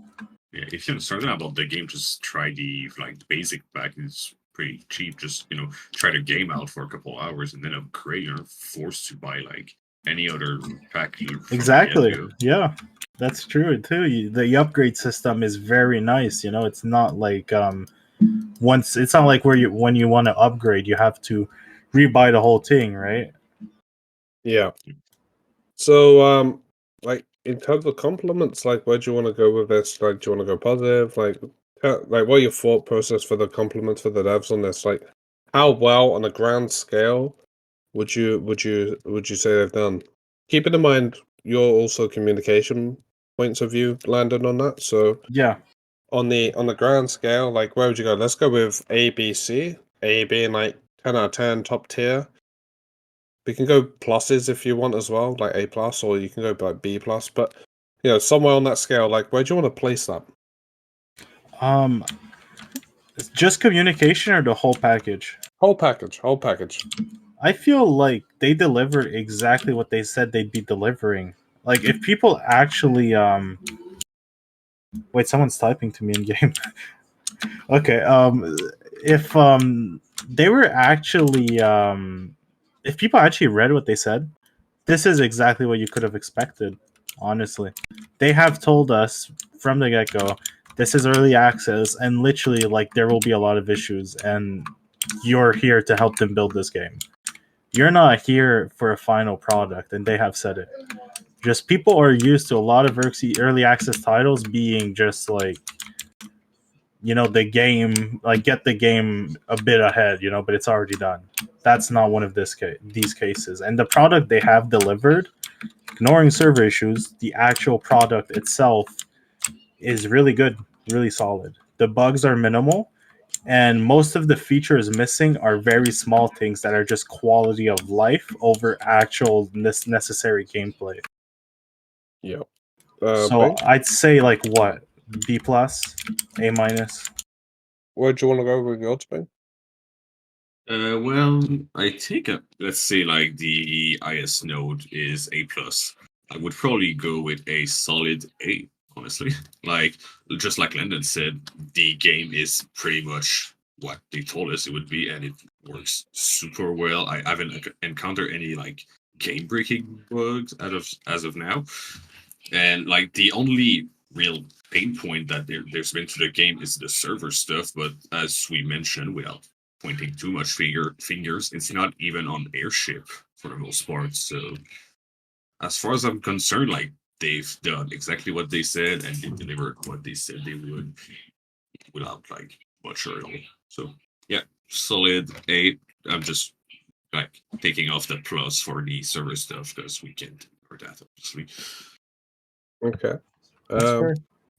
Yeah, if you're uncertain about the game, just try the basic pack. It's pretty cheap. Just try the game out for a couple hours and then upgrade. You're forced to buy like any other pack. From the Exactly. get-go. Yeah, that's true too. The upgrade system is very nice. You know, it's not like it's not like when you want to upgrade, you have to rebuy the whole thing, right? Yeah. So, like in terms of compliments, like where do you want to go with this? Like, do you want to go positive? Like what are your thought process for the compliments for the devs on this? Like, how well on a grand scale would you say they've done? Keeping in mind your also communication points of view landed on that. So Yeah. on the grand scale, like where would you go? Let's go with A, B, C. A being like 10 out of 10, top tier. We can go pluses if you want as well, like A plus, or you can go like B plus. But somewhere on that scale, like where do you want to place that? Um, just communication or the whole package? Whole package, whole package. I feel like they delivered exactly what they said they'd be delivering. Like, if people actually wait, someone's typing to me in game. Okay, if they were actually if people actually read what they said, this is exactly what you could have expected. Honestly, they have told us from the get-go this is early access, and literally, like, there will be a lot of issues, and you're here to help them build this game. You're not here for a final product, and they have said it. Just people are used to a lot of early access titles being just like, the game, like, get the game a bit ahead, but it's already done. That's not one of these cases. And the product they have delivered, ignoring server issues, the actual product itself is really good, really solid. The bugs are minimal, and most of the features missing are very small things that are just quality of life over actual necessary gameplay. Yep. So Bing? I'd say like what? B plus, A minus. Where do you want to go with your Bing? Well, I think let's say like the IS node is A plus. I would probably go with a solid A. Honestly, like just like Landon said, the game is pretty much what they told us it would be, and it works super well. I haven't encountered any like game breaking bugs as of now, and like the only real pain point that there's been to the game is the server stuff. But as we mentioned, without pointing too much fingers, it's not even on airship for the most part. So as far as I'm concerned, like they've done exactly what they said and they delivered what they said they would without like much at all. So yeah, solid 8. I'm just like taking off the plus for the server stuff because we can't cover that obviously. Okay. That's fair.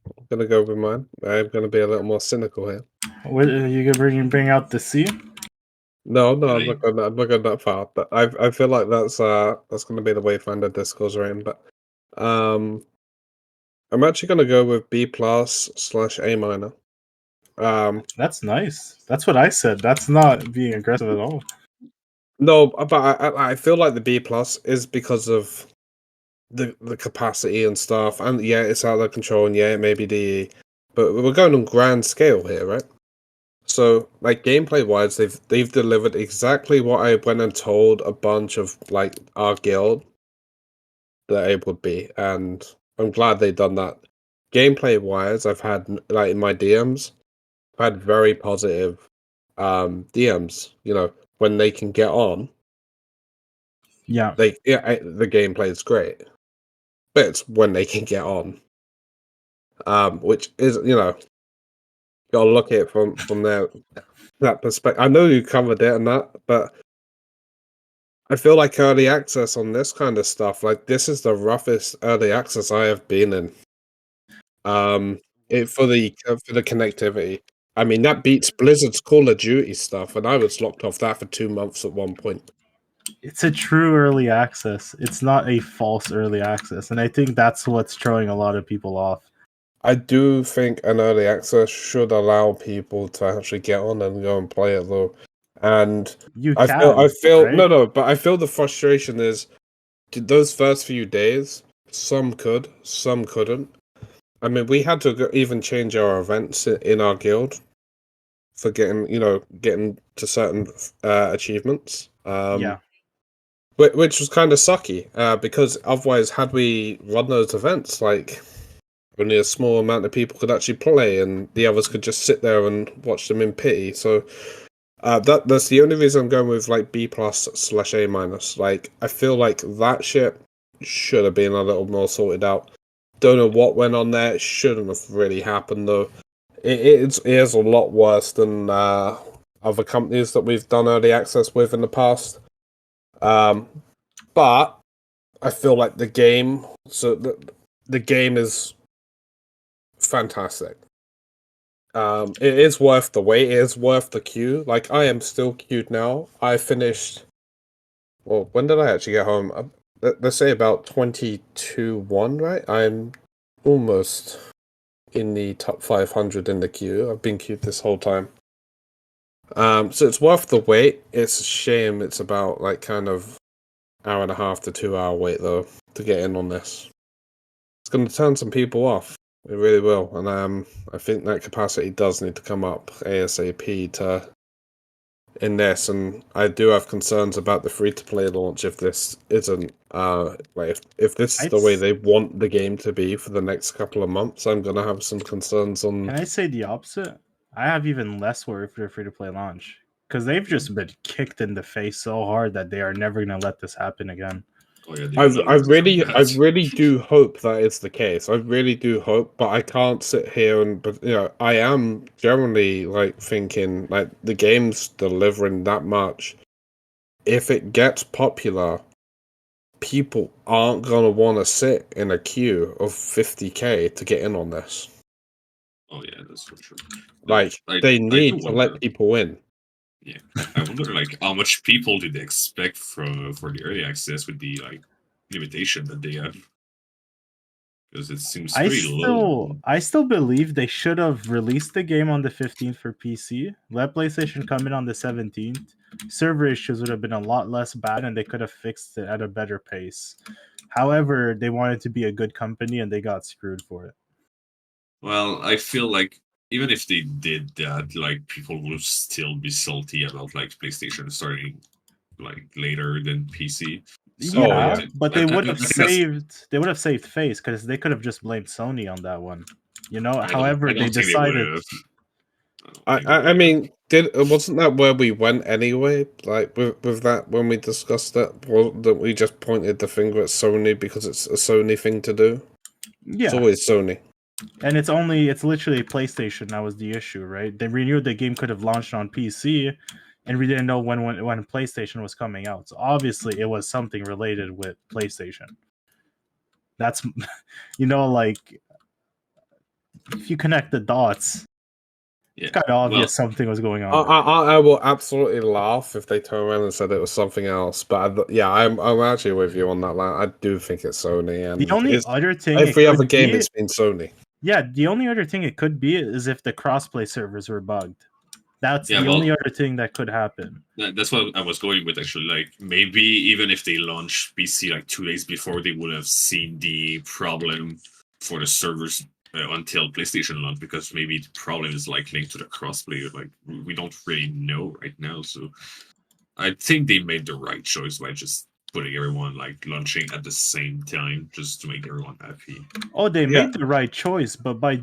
I'm gonna go with mine. I'm gonna be a little more cynical here. What, you gonna bring out the C? No, I'm Really? not going. I'm not going that far. But I feel like that's going to be the Wayfinder Discourse rating. But I'm actually going to go with B plus / A minor. That's nice. That's what I said. That's not being aggressive at all. No, but I feel like the B plus is because of the capacity and stuff, and yeah, it's out of control, and yeah, it may be DE, but we're going on grand scale here, right? So, like gameplay wise, they've delivered exactly what I went and told a bunch of like our guild that it would be, and I'm glad they've done that. Gameplay wise, I've had like in my DMs, I've had very positive DMs. You know, when they can get on, Yeah. the gameplay is great, but it's when they can get on, which is gotta look at it from that perspective. I know you covered it and that, but I feel like early access on this kind of stuff, like this is the roughest early access I have been in. For the connectivity. I mean, that beats Blizzard's Call of Duty stuff, and I was locked off that for 2 months at one point. It's a true early access. It's not a false early access, and I think that's what's throwing a lot of people off. I do think an early access should allow people to actually get on and go and play it though. And I feel right? no, but I feel the frustration is those first few days, some could, some couldn't. I mean, we had to even change our events in our guild for getting to certain achievements. Yeah. Which was kind of sucky, because otherwise, had we run those events, like only a small amount of people could actually play, and the others could just sit there and watch them in pity. So that's the only reason I'm going with like B+/A-. Like, I feel like that shit should have been a little more sorted out. Don't know what went on there. It shouldn't have really happened though. It is a lot worse than other companies that we've done early access with in the past. But I feel like the game is fantastic. It is worth the wait. It is worth the queue. Like, I am still queued now. I finished. Well, when did I actually get home? Let's say about 22-1, right? I'm almost in the top 500 in the queue. I've been queued this whole time. So it's worth the wait. It's a shame it's about like kind of hour and a half to 2 hour wait though to get in on this. It's going to turn some people off. It really will, and I think that capacity does need to come up ASAP in this. And I do have concerns about the free to play launch if this isn't like if this is the way they want the game to be for the next couple of months. I'm going to have some concerns on. Can I say the opposite? I have even less worry for the free to play launch because they've just been kicked in the face so hard that they are never going to let this happen again. Oh, yeah, I really do hope that it's the case. I really do hope, but I can't sit here but I am generally like thinking like the game's delivering that much. If it gets popular, people aren't gonna want to sit in a queue of 50k to get in on this. Oh yeah, that's for sure. Like they need to let people in. Yeah, I wonder like how much people did they expect for the early access with the like limitation that they have, because it seems pretty low. I still believe they should have released the game on the 15th for PC. Let PlayStation come in on the 17th. Server issues would have been a lot less bad, and they could have fixed it at a better pace. However, they wanted to be a good company, and they got screwed for it. Well, I feel like even if they did that, like people would still be salty about like PlayStation starting like later than PC. So, but they would have saved face because they could have just blamed Sony on that one. However, they decided. I mean, wasn't that where we went anyway? Like with that when we discussed that, that we just pointed the finger at Sony because it's a Sony thing to do. Yeah, it's always Sony. And it's literally PlayStation that was the issue, right? They knew the game could have launched on PC, and we didn't know when PlayStation was coming out. So obviously, it was something related with PlayStation. That's, like if you connect the dots, it's kind of obvious something was going on. I will absolutely laugh if they turn around and said it was something else. But I'm actually with you on that line. I do think it's Sony. And the only other thing, every other game has been Sony. Yeah, the only other thing it could be is if the crossplay servers were bugged. That's the only other thing that could happen. That's what I was going with, actually. Like, maybe even if they launched PC like 2 days before, they would have seen the problem for the servers until PlayStation launched, because maybe the problem is like linked to the crossplay. Like, we don't really know right now. So I think they made the right choice by just putting everyone like launching at the same time just to make everyone happy. Oh, they Yeah. made the right choice, but by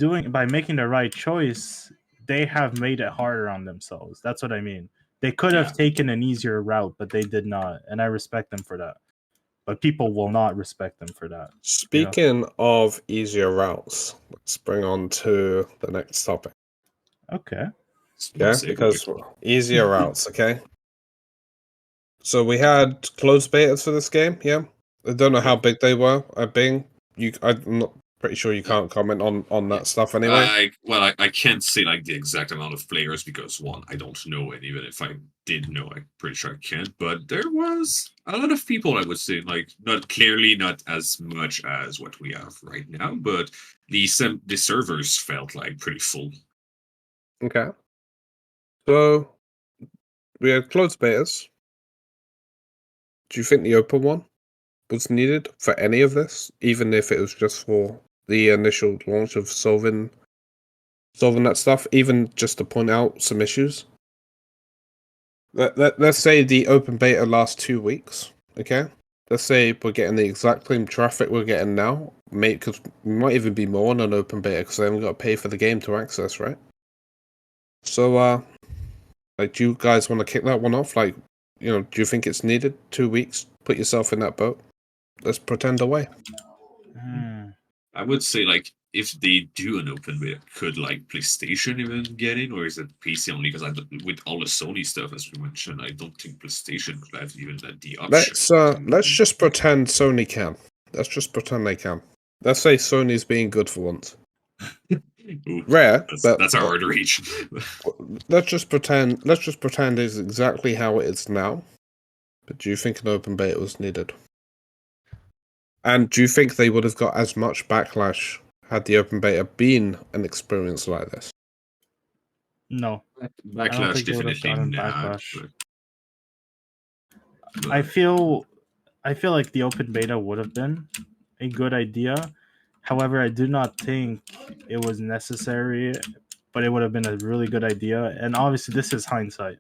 making the right choice, they have made it harder on themselves. That's what I mean. They could have taken an easier route, but they did not, and I respect them for that. But people will not respect them for that. Speaking of easier routes, let's bring on to the next topic. Okay. Yeah, because easier routes, okay? So we had closed betas for this game, yeah? I don't know how big they were at Bing. I'm not pretty sure you can't comment on that stuff anyway. I can't say like the exact amount of players because one, I don't know, and even if I did know, I'm pretty sure I can't. But there was a lot of people, I would say, like not as much as what we have right now, but the servers felt like pretty full. Okay. So we had closed betas. Do you think the open one was needed for any of this, even if it was just for the initial launch of solving that stuff, even just to point out some issues? Let's say the open beta lasts 2 weeks, okay? Let's say we're getting the exact same traffic we're getting now, because we might even be more on an open beta because they haven't got to pay for the game to access, right? So, like, do you guys want to kick that one off? Like, do you think it's needed? 2 weeks? Put yourself in that boat. Let's pretend away. I would say, like, if they do an open beta, could like PlayStation even get in, or is it PC only? Because with all the Sony stuff, as we mentioned, I don't think PlayStation could have even the option. Let's just pretend Sony can. Let's just pretend they can. Let's say Sony's being good for once. Ooh, Rare, that's a hard reach. let's just pretend it's exactly how it is now. But do you think an open beta was needed? And do you think they would have got as much backlash had the open beta been an experience like this? No. Backlash definitely not. Backlash. I feel like the open beta would have been a good idea. However, I do not think it was necessary, but it would have been a really good idea. And obviously, this is hindsight.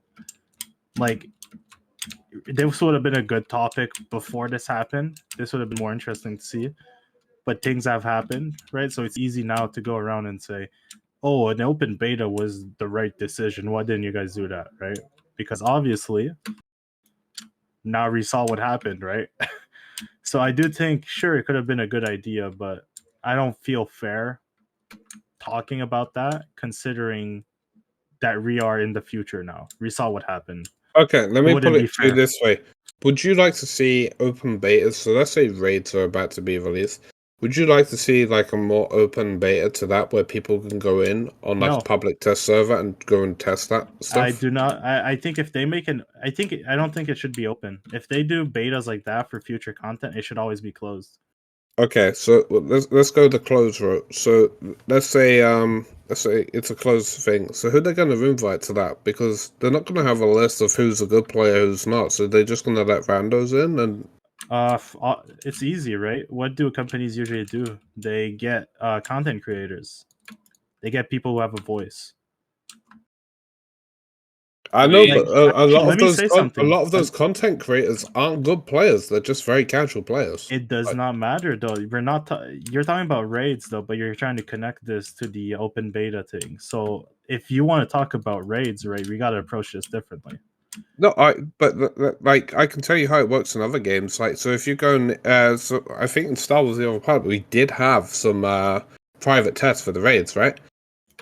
Like, this would have been a good topic before this happened. This would have been more interesting to see. But things have happened, right? So it's easy now to go around and say, oh, an open beta was the right decision. Why didn't you guys do that, right? Because obviously, now we saw what happened, right? So I do think, sure, it could have been a good idea, but I don't feel fair talking about that, considering that we are in the future now. We saw what happened. Okay, let me put it to you this way. Would you like to see open betas? So let's say raids are about to be released. Would you like to see like a more open beta to that where people can go in on like a public test server and go and test that stuff? I do not. I think if they make I don't think it should be open. If they do betas like that for future content, it should always be closed. Okay, so let's go the closed route. So let's say it's a closed thing. So who they're going to invite to that? Because they're not going to have a list of who's a good player, who's not. So they're just going to let randos in and. It's easy, right? What do companies usually do? They get content creators. They get people who have a voice. I know, but a lot of those content creators aren't good players. They're just very casual players. It does not matter, though. We're not. You're talking about raids, though, but you're trying to connect this to the open beta thing. So if you want to talk about raids, right, we got to approach this differently. No, like I can tell you how it works in other games. Like, so if you go and so I think in Star Wars: The Old Republic, we did have some private tests for the raids, right?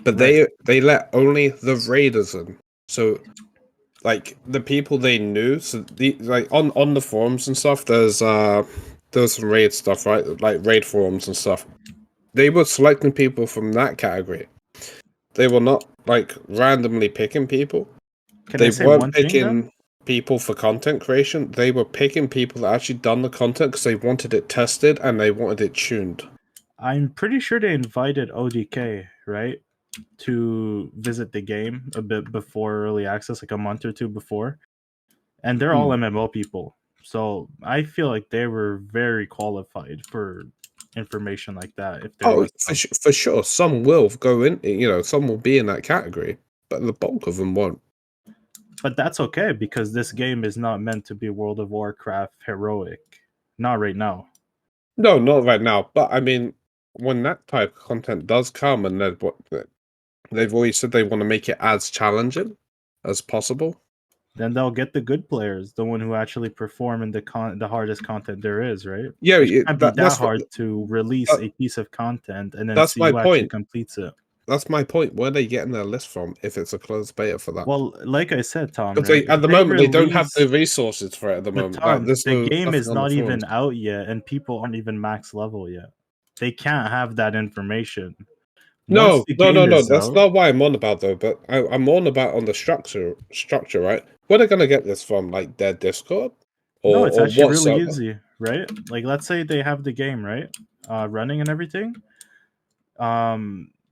But they let only the raiders in. So, like the people they knew. So on the forums and stuff, there's some raid stuff, right? Like raid forums and stuff. They were selecting people from that category. They were not like randomly picking people. They weren't picking people for content creation. They were picking people that actually done the content because they wanted it tested and they wanted it tuned. I'm pretty sure they invited ODK, right, to visit the game a bit before early access, like a month or two before. And they're all MMO people. So I feel like they were very qualified for information like that. If for sure. Some will go in, some will be in that category, but the bulk of them won't. But that's okay because this game is not meant to be World of Warcraft heroic. Not right now. No, not right now. But I mean, when that type of content does come, and they've always said they want to make it as challenging as possible. Then they'll get the good players, the one who actually perform in the hardest content there is, right? Yeah, It can't be that that's hard to release a piece of content and then that's see my who actually point. completes it. That's my point. Where are they getting their list from if it's a closed beta for that? Well, like I said, Tom, Because right? at the moment they don't have the resources for it at the But moment. Like Tom, there's the game nothing is on the not even forums. out yet, and people aren't even max level yet. They can't have that information. No. That's out, not why I'm on about though. But I'm on about on the structure, right? Where are they gonna get this from? Like their Discord, no, it's or actually what really server? easy, right? Like, let's say they have the game right, running and everything.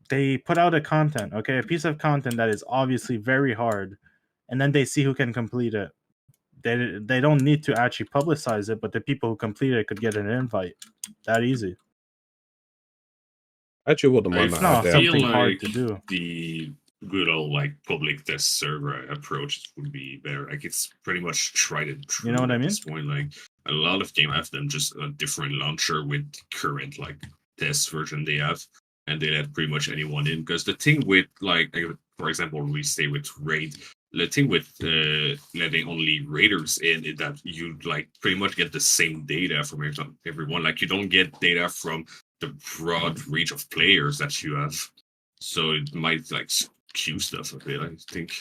They put out a content, okay, a piece of content that is obviously very hard, and then they see who can complete it. They don't need to actually publicize it, but the people who complete it could get an invite. That easy. Actually, wouldn't mind that not idea. something hard to do. The good old like public test server approach would be better. Like it's pretty much tried and true. You know what I at mean? this point, like a lot of games have them just a different launcher with current like test version they have, and they let pretty much anyone in. Because the thing with like, for example, we stay with raid. The thing with letting only raiders in is that you like pretty much get the same data from everyone. Like you don't get data from the broad reach of players that you have, so it might like skew stuff a bit, I think.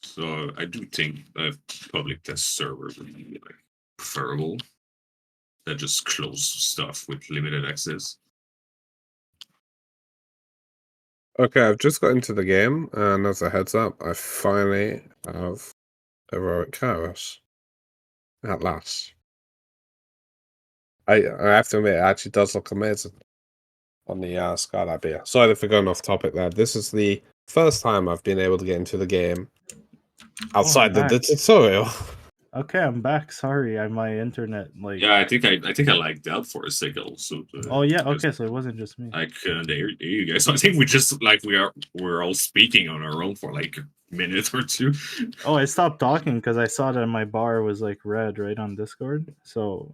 So I do think a public test server would be like preferable than just close stuff with limited access. Okay, I've just got into the game, and as a heads up, I finally have heroic Kairos. At last. I have to admit, it actually does look amazing on the Skylight Beer. Sorry for going off topic there. This is the first time I've been able to get into the game outside the tutorial. Okay, I'm back. Sorry, my internet like. Yeah, I think I lagged out for a second also. Oh yeah, okay, so it wasn't just me. I couldn't hear you guys. So I think we just like we're all speaking on our own for like a minute or two. Oh, I stopped talking because I saw that my bar was like red right on Discord. So,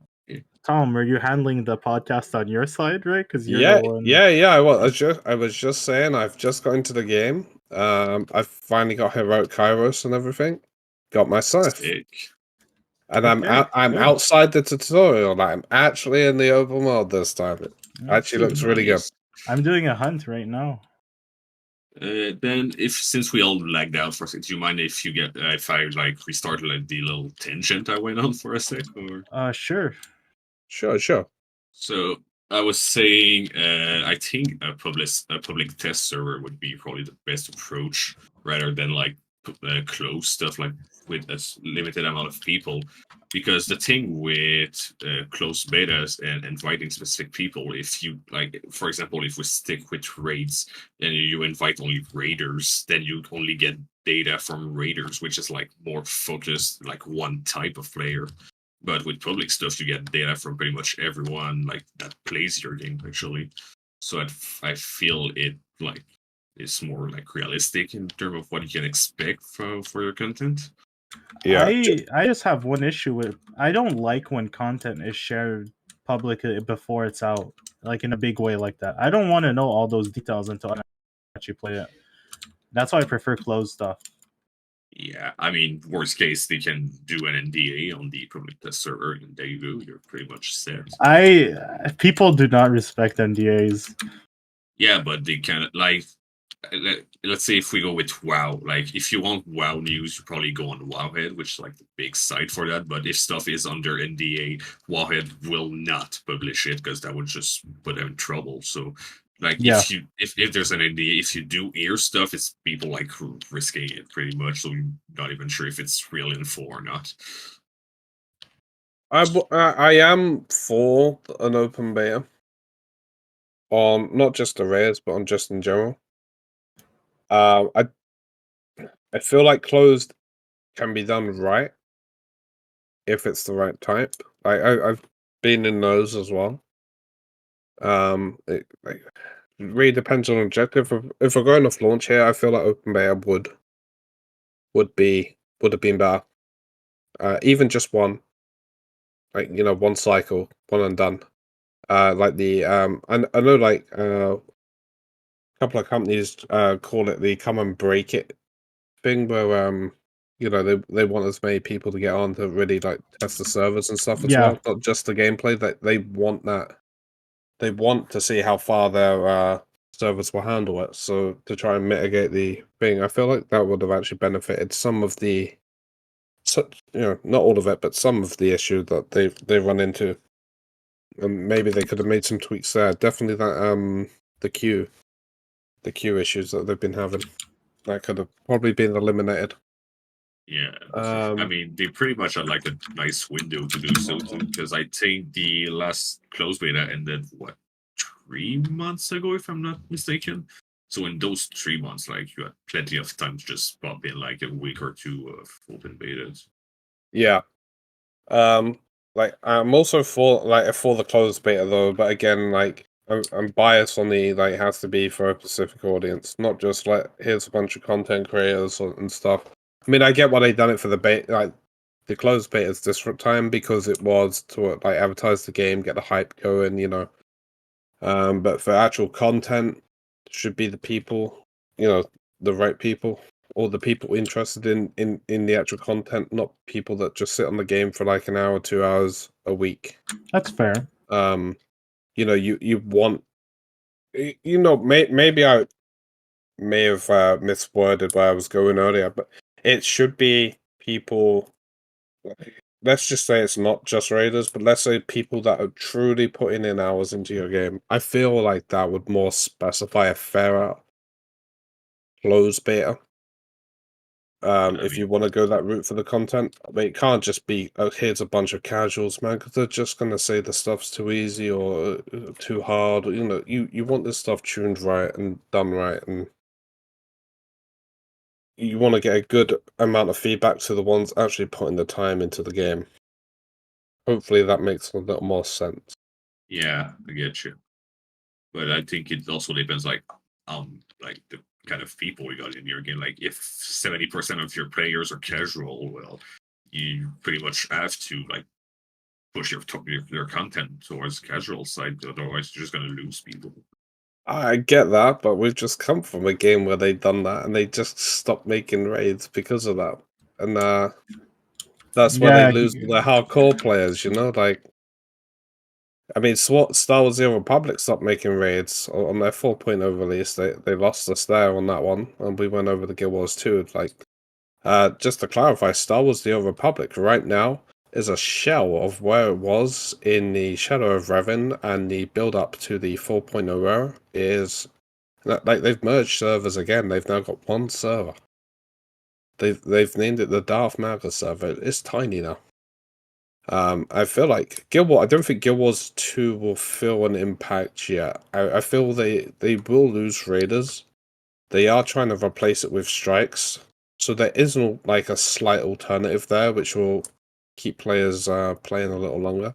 Tom, are you handling the podcast on your side, right? Because you're the one. Yeah. I was just saying, I've just got into the game. I've finally got heroic Kairos and everything. Got my scythe. Sick. And I'm outside the tutorial. I'm actually in the open world this time. It actually looks really good. I'm doing a hunt right now. Then, since we all lagged out for a second, do you mind if I like restart like the little tangent I went on for a sec? Or sure. So I was saying, I think a public test server would be probably the best approach rather than like close stuff like with a limited amount of people, because the thing with closed betas and inviting specific people, if you like, for example, if we stick with raids and you invite only raiders, then you only get data from raiders, which is like more focused, like one type of player. But with public stuff, you get data from pretty much everyone like that plays your game actually. So I feel it like is more like realistic in terms of what you can expect for your content. Yeah, I just have one issue with. I don't like when content is shared publicly before it's out, like in a big way like that. I don't want to know all those details until I actually play it. That's why I prefer closed stuff. Yeah, I mean, worst case, they can do an NDA on the public test server, and there you go. You're pretty much set. People do not respect NDAs. Yeah, but they can like. Let's say if we go with WoW, like if you want WoW news, you probably go on Wowhead, which is like the big site for that. But if stuff is under NDA, Wowhead will not publish it because that would just put them in trouble. So, like, if there's an NDA, if you do hear stuff, it's people like risking it pretty much. So you're not even sure if it's real info or not. I am for an open beta on not just the raids, but on just in general. I feel like closed can be done right if it's the right type. I've been in those as well. It really depends on objective. If we're going off launch here, I feel like open beta would would have been better. Even just one, like one cycle, one and done. Like the I know like a couple of companies call it the come and break it thing, where they want as many people to get on to really like test the servers and stuff as Yeah. well, not just the gameplay. That they want that. They want to see how far their servers will handle it. So to try and mitigate the thing, I feel like that would have actually benefited some of the, not all of it, but some of the issue that they run into. And maybe they could have made some tweaks there. Definitely that the queue issues that they've been having, that could have probably been eliminated. Yeah, I mean, they pretty much had like a nice window to do so too, because I think the last closed beta ended 3 months ago, if I'm not mistaken. So in those 3 months, like you had plenty of time to just pop in like a week or two of open betas. Yeah. Like I'm also for the closed beta though, but again, like I'm biased on the like it has to be for a specific audience, not just like here's a bunch of content creators and stuff. I mean, I get why they done it for the beta, like the closed beta's different time because it was to like advertise the game, get the hype going, but for actual content, should be the people, the right people, or the people interested in the actual content, not people that just sit on the game for like an hour, 2 hours a week. That's fair. You want, maybe I may have misworded where I was going earlier, but it should be people. Let's just say it's not just raiders, but let's say people that are truly putting in hours into your game. I feel like that would more specify a fairer closed beta. If you want to go that route for the content, I mean, it can't just be, oh, here's a bunch of casuals, man, because they're just gonna say the stuff's too easy or too hard. You want this stuff tuned right and done right, and you want to get a good amount of feedback to the ones actually putting the time into the game. Hopefully, that makes a little more sense. Yeah, I get you. But I think it also depends, like the kind of people you got in your game. Like, if 70% of your players are casual, well, you pretty much have to like push your content towards the casual side. Otherwise, you're just gonna lose people. I get that, but we've just come from a game where they've done that and they just stopped making raids because of that, and that's where they lose the hardcore players. Like. I mean, Star Wars: The Old Republic stopped making raids on their 4.0 release. They lost us there on that one, and we went over the Guild Wars 2. Like, just to clarify, Star Wars: The Old Republic right now is a shell of where it was in the Shadow of Revan, and the build up to the 4.0 era is like they've merged servers again. They've now got one server. They've named it the Darth Maul server. It's tiny now. I feel like Guild Wars. I don't think Guild Wars 2 will feel an impact yet. I feel they will lose raiders. They are trying to replace it with strikes, so there isn't like a slight alternative there, which will keep players playing a little longer.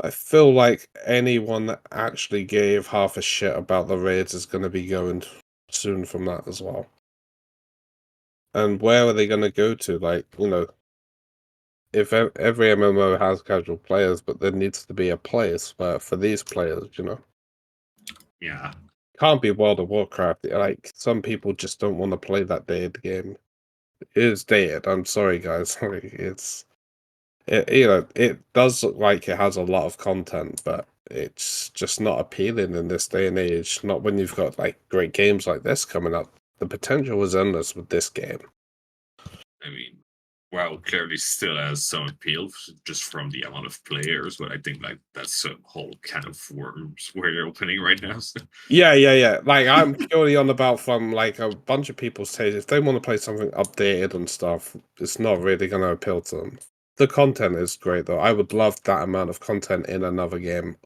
I feel like anyone that actually gave half a shit about the raids is going to be going soon from that as well. And where are they going to go to? Like, if every MMO has casual players, but there needs to be a place for these players, Yeah. Can't be World of Warcraft. Like, some people just don't want to play that dated game. It is dated. I'm sorry, guys. It does look like it has a lot of content, but it's just not appealing in this day and age. Not when you've got like great games like this coming up. The potential is endless with this game. I mean, WoW clearly still has some appeal just from the amount of players, but I think like that's a whole can of worms where you're opening right now. So. Yeah. Like, I'm purely on about from like a bunch of people say if they want to play something updated and stuff, it's not really going to appeal to them. The content is great though. I would love that amount of content in another game,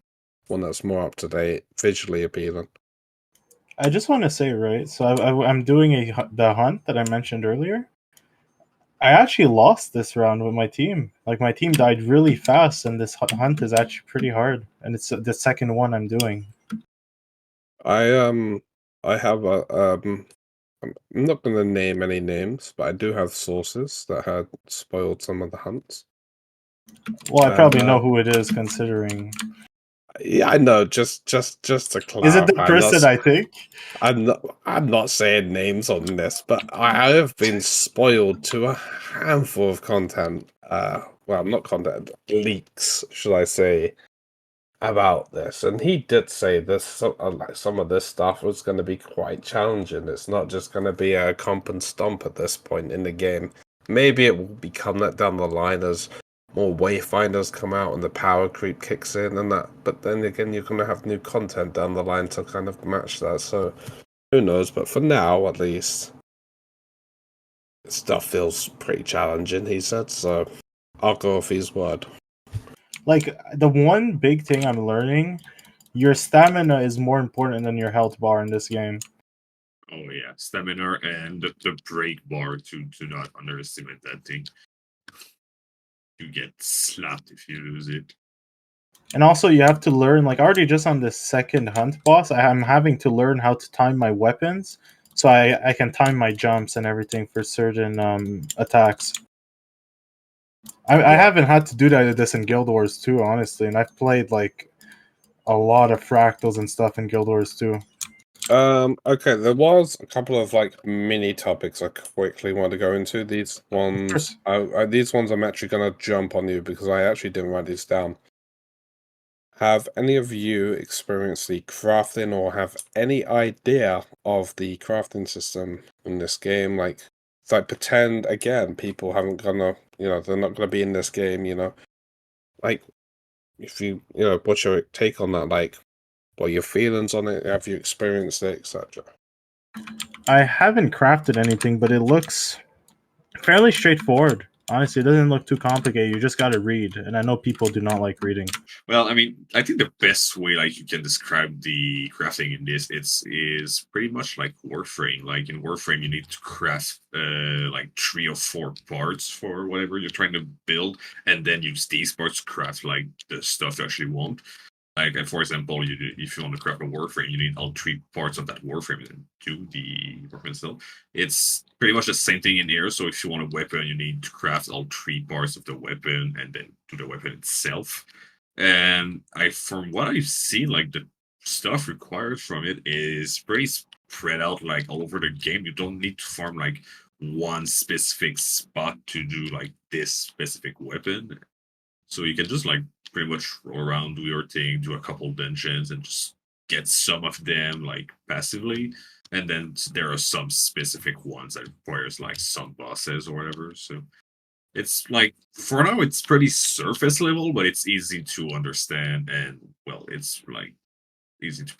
one that's more up to date, visually appealing. I just want to say, right? So I'm doing the hunt that I mentioned earlier. I actually lost this round with my team. Like, my team died really fast, and this hunt is actually pretty hard. And it's the second one I'm doing. I have a I'm not going to name any names, but I do have sources that had spoiled some of the hunts. Well, I And, probably know who it is, considering. Yeah, I know. Just to clarify, Is it the person I think? I'm not saying names on this, but I have been spoiled to a handful of content. Well, not content, leaks, should I say, about this. And he did say this, like some of this stuff was going to be quite challenging. It's not just going to be a comp and stomp at this point in the game. Maybe it will become that down the line as more Wayfinders come out and the power creep kicks in and that. But then again, you're going to have new content down the line to kind of match that. So who knows? But for now, at least, stuff feels pretty challenging, he said. So I'll go off his word. Like, the one big thing I'm learning, your stamina is more important than your health bar in this game. Oh yeah, stamina and the break bar to not underestimate that thing. You get slapped if you lose it. And also, you have to learn, like, already just on the second hunt boss, I'm having to learn how to time my weapons, so I can time my jumps and everything for certain attacks. I haven't had to do that with this in Guild Wars 2, honestly, and I've played, like, a lot of fractals and stuff in Guild Wars 2. Okay, there was a couple of like mini topics I quickly want to go into. These ones, these ones I'm actually gonna jump on you because I actually didn't write these down. Have any of you experienced the crafting or have any idea of the crafting system in this game? Like, it's like pretend again, people haven't gonna, they're not gonna be in this game. Like, if what's your take on that? Like, what are your feelings on it? Have you experienced it, etc.? I haven't crafted anything, but it looks fairly straightforward. Honestly, it doesn't look too complicated. You just got to read, and I know people do not like reading. Well, I mean, I think the best way like you can describe the crafting in this is pretty much like Warframe. Like in Warframe, you need to craft like 3 or 4 parts for whatever you're trying to build, and then use these parts to craft like the stuff you actually want. Like, for example, if you want to craft a Warframe, you need all 3 parts of that Warframe to do the Warframe itself. It's pretty much the same thing in here. So if you want a weapon, you need to craft all 3 parts of the weapon and then do the weapon itself. And from what I've seen, like the stuff required from it is pretty spread out like all over the game. You don't need to farm like one specific spot to do like this specific weapon. So you can just like pretty much roll around, do your thing, do a couple dungeons, and just get some of them like passively. And then there are some specific ones that requires like some bosses or whatever. So it's like for now it's pretty surface level, but it's easy to understand and well, it's like easy to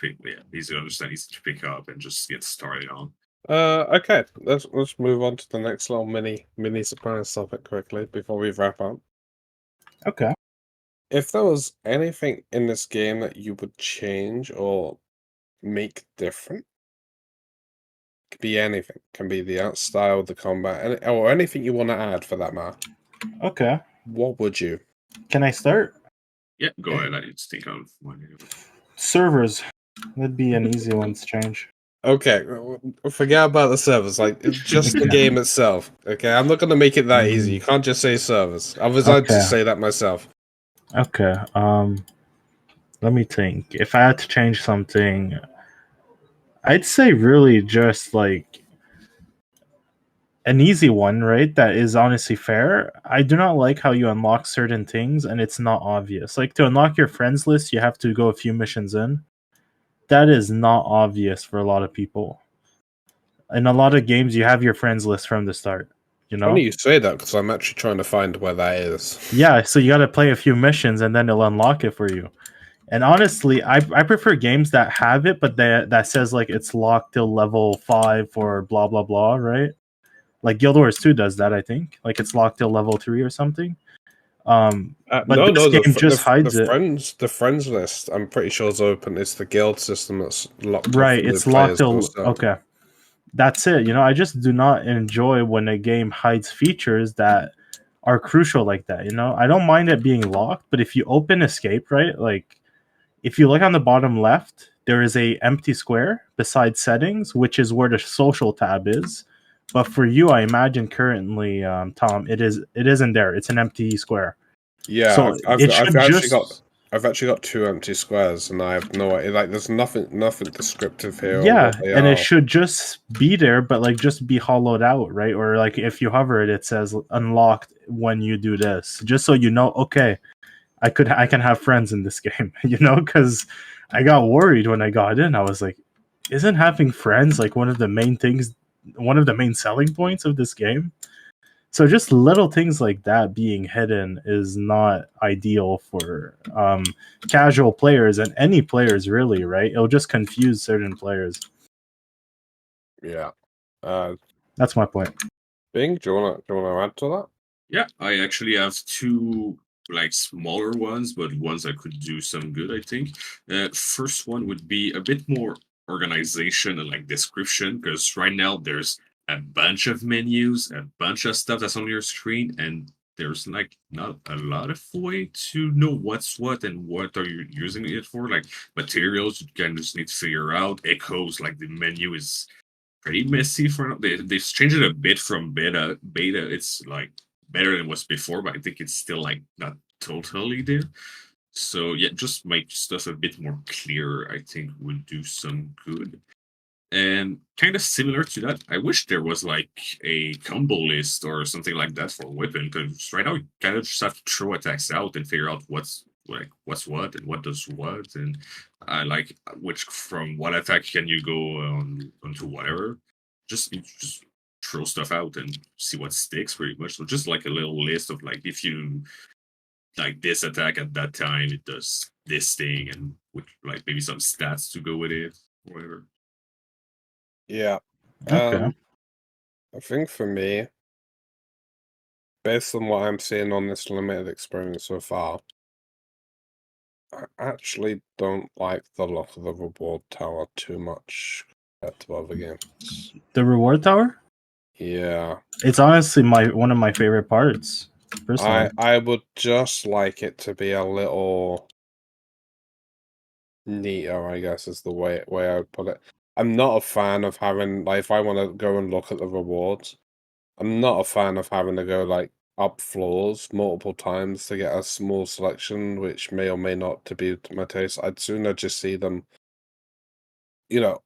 easy to understand, easy to pick up and just get started on. Okay, let's move on to the next little mini surprise topic quickly before we wrap up. Okay. If there was anything in this game that you would change or make different, it could be anything. It can be the art style, the combat, or anything you want to add for that matter. Okay. What would you? Can I start? Yeah, go ahead. I need to think of one. Servers. That'd be an easy one to change. Okay, forget about the servers. Like, it's just the game itself. Okay, I'm not going to make it that easy. You can't just say servers. I was to say that myself. Okay. Let me think. If I had to change something, I'd say really just like an easy one, right? That is honestly fair. I do not like how you unlock certain things and it's not obvious. Like to unlock your friends list, you have to go a few missions in. That is not obvious for a lot of people. In a lot of games, you have your friends list from the start. You know? Funny you say that because I'm actually trying to find where that is. Yeah, so you got to play a few missions and then it'll unlock it for you. And honestly, I prefer games that have it, but that says like it's locked till level 5 or blah blah blah, right? Like Guild Wars 2 does that, I think. Like it's locked till level 3 or something. But this game just hides it. The friends list, I'm pretty sure is open. It's the guild system that's locked. Right, it's locked till okay. That's it. You know, I just do not enjoy when a game hides features that are crucial like that. You know, I don't mind it being locked, but if you open escape, right, like if you look on the bottom left, there is a empty square beside settings, which is where the social tab is. But for you, I imagine currently, Tom, it isn't there. It's an empty square. Yeah, So it should I've actually got 2 empty squares, and I have no idea. Like, there's nothing descriptive here on Yeah, what they and are. it should just be there, but like just be hollowed out, right? Or like if you hover it, it says unlocked when you do this, just so you know. Okay, I can have friends in this game, because I got worried when I got in. I was like, isn't having friends like one of the main selling points of this game? So just little things like that being hidden is not ideal for casual players and any players really, right? It'll just confuse certain players. Yeah. That's my point. Bing, do you wanna add to that? Yeah, I actually have 2 like smaller ones, but ones that could do some good, I think. First one would be a bit more organization and like description, because right now there's a bunch of menus, a bunch of stuff that's on your screen, and there's like not a lot of way to know what's what and what are you using it for. Like materials, you kind of just need to figure out. Echoes, like the menu is pretty messy for now. They've changed it a bit from beta. It's like better than it was before, but I think it's still like not totally there. So yeah, just make stuff a bit more clear, I think would do some good. And kind of similar to that, I wish there was like a combo list or something like that for weapon, because right now you kind of just have to throw attacks out and figure out what's what and what does what, and like which from what attack can you go onto whatever. Just throw stuff out and see what sticks pretty much. So just like a little list of like, if you like this attack at that time, it does this thing, and with like maybe some stats to go with it or whatever. Yeah. Okay. I think for me, based on what I'm seeing on this limited experience so far, I actually don't like the look of the reward tower too much compared to other games. The reward tower? Yeah. It's honestly one of my favorite parts, personally. I would just like it to be a little neater, I guess is the way I would put it. I'm not a fan of having, like, if I want to go and look at the rewards, I'm not a fan of having to go like up floors multiple times to get a small selection, which may or may not to be to my taste. I'd sooner just see them,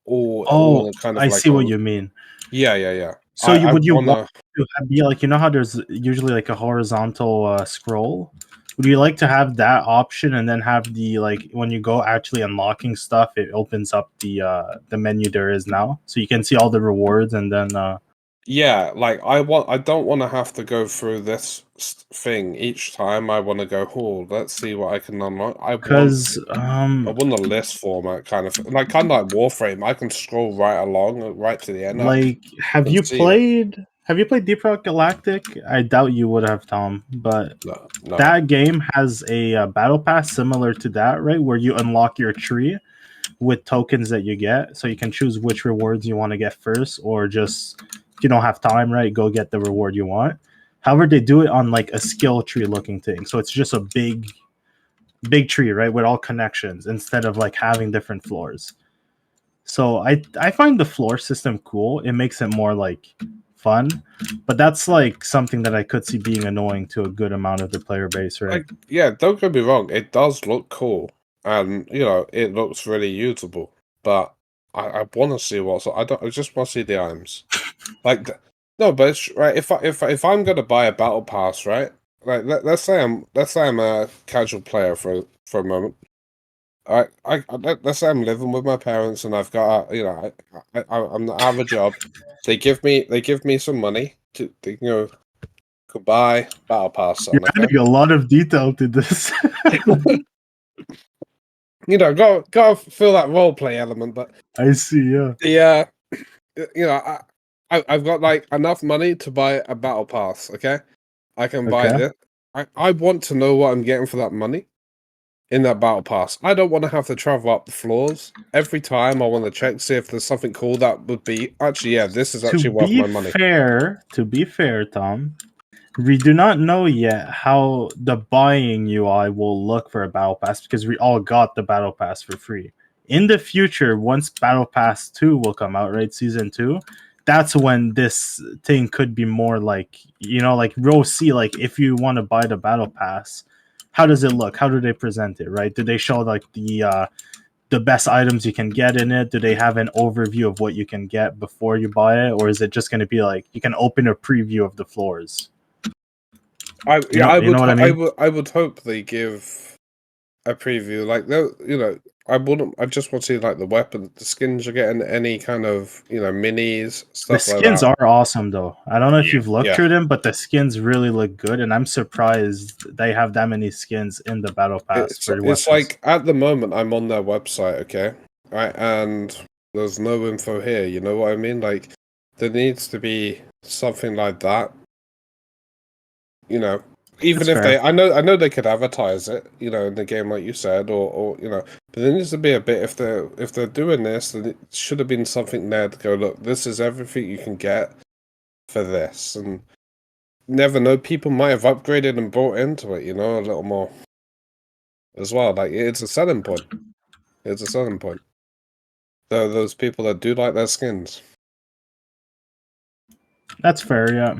all in kind of I like see what you mean. yeah. So I would you wanna want to be like, how there's usually like a horizontal scroll? Would you like to have that option and then have the, like, when you go actually unlocking stuff, it opens up the menu there is now, so you can see all the rewards and then yeah, like I don't want to have to go through this thing each time. I want to go, oh, let's see what I can unlock. because I want a list format kind of like Warframe. I can scroll right along, right to the end. like, have can you see played Deep Rock Galactic? I doubt you would have, Tom, but no. that game has a battle pass similar to that, right? Where you unlock your tree with tokens that you get, so you can choose which rewards you want to get first, or just, if you don't have time, right, go get the reward you want. However, they do it on like a skill tree looking thing, so it's just a big tree, right, with all connections instead of like having different floors. So I find the floor system cool. It makes it more like fun, but that's like something that I could see being annoying to a good amount of the player base, right? Like, yeah, don't get me wrong, it does look cool, and it looks really usable. But I want to see I just want to see the items. Like, no, but it's right. If I'm gonna buy a battle pass, right? Like, let's say I'm a casual player for a moment. Let's say I'm living with my parents and I've got I'm I have a job. They give me some money to could buy battle pass. You're Okay? adding a lot of detail to this. Go feel that role play element, but I see, yeah. I've got like enough money to buy a battle pass. Okay, I can buy Okay. this. I want to know what I'm getting for that money in that battle pass. I don't want to have to travel up the floors every time. I want to check, see if there's something cool that would be actually, yeah, this is actually worth my money. To be fair, Tom, we do not know yet how the buying UI will look for a battle pass, because we all got the battle pass for free. in the future, once Battle Pass 2 will come out, right, Season 2, that's when this thing could be more like, like row C, like if you want to buy the Battle Pass, how does it look? How do they present it, right? Do they show like the best items you can get in it? Do they have an overview of what you can get before you buy it? Or is it just going to be like you can open a preview of the floors? I mean? would hope they give a preview. Like, I just want to see like the weapon, the skins you're getting, any kind of minis, stuff The like skins that. are awesome though. I don't know if you've looked Yeah. through them, but the skins really look good, and I'm surprised they have that many skins in the Battle Pass for the It's weapons. like at the moment I'm on their website, okay, right, and there's no info here. You know what I mean? Like, there needs to be something like that. Even That's if fair. I know they could advertise it, in the game like you said, or but there needs to be a bit if they're doing this, then it should have been something there to go, look, this is everything you can get for this, and never know, people might have upgraded and bought into it, a little more as well. Like, it's a selling point. It's a selling point. Those people that do like their skins. That's fair, yeah.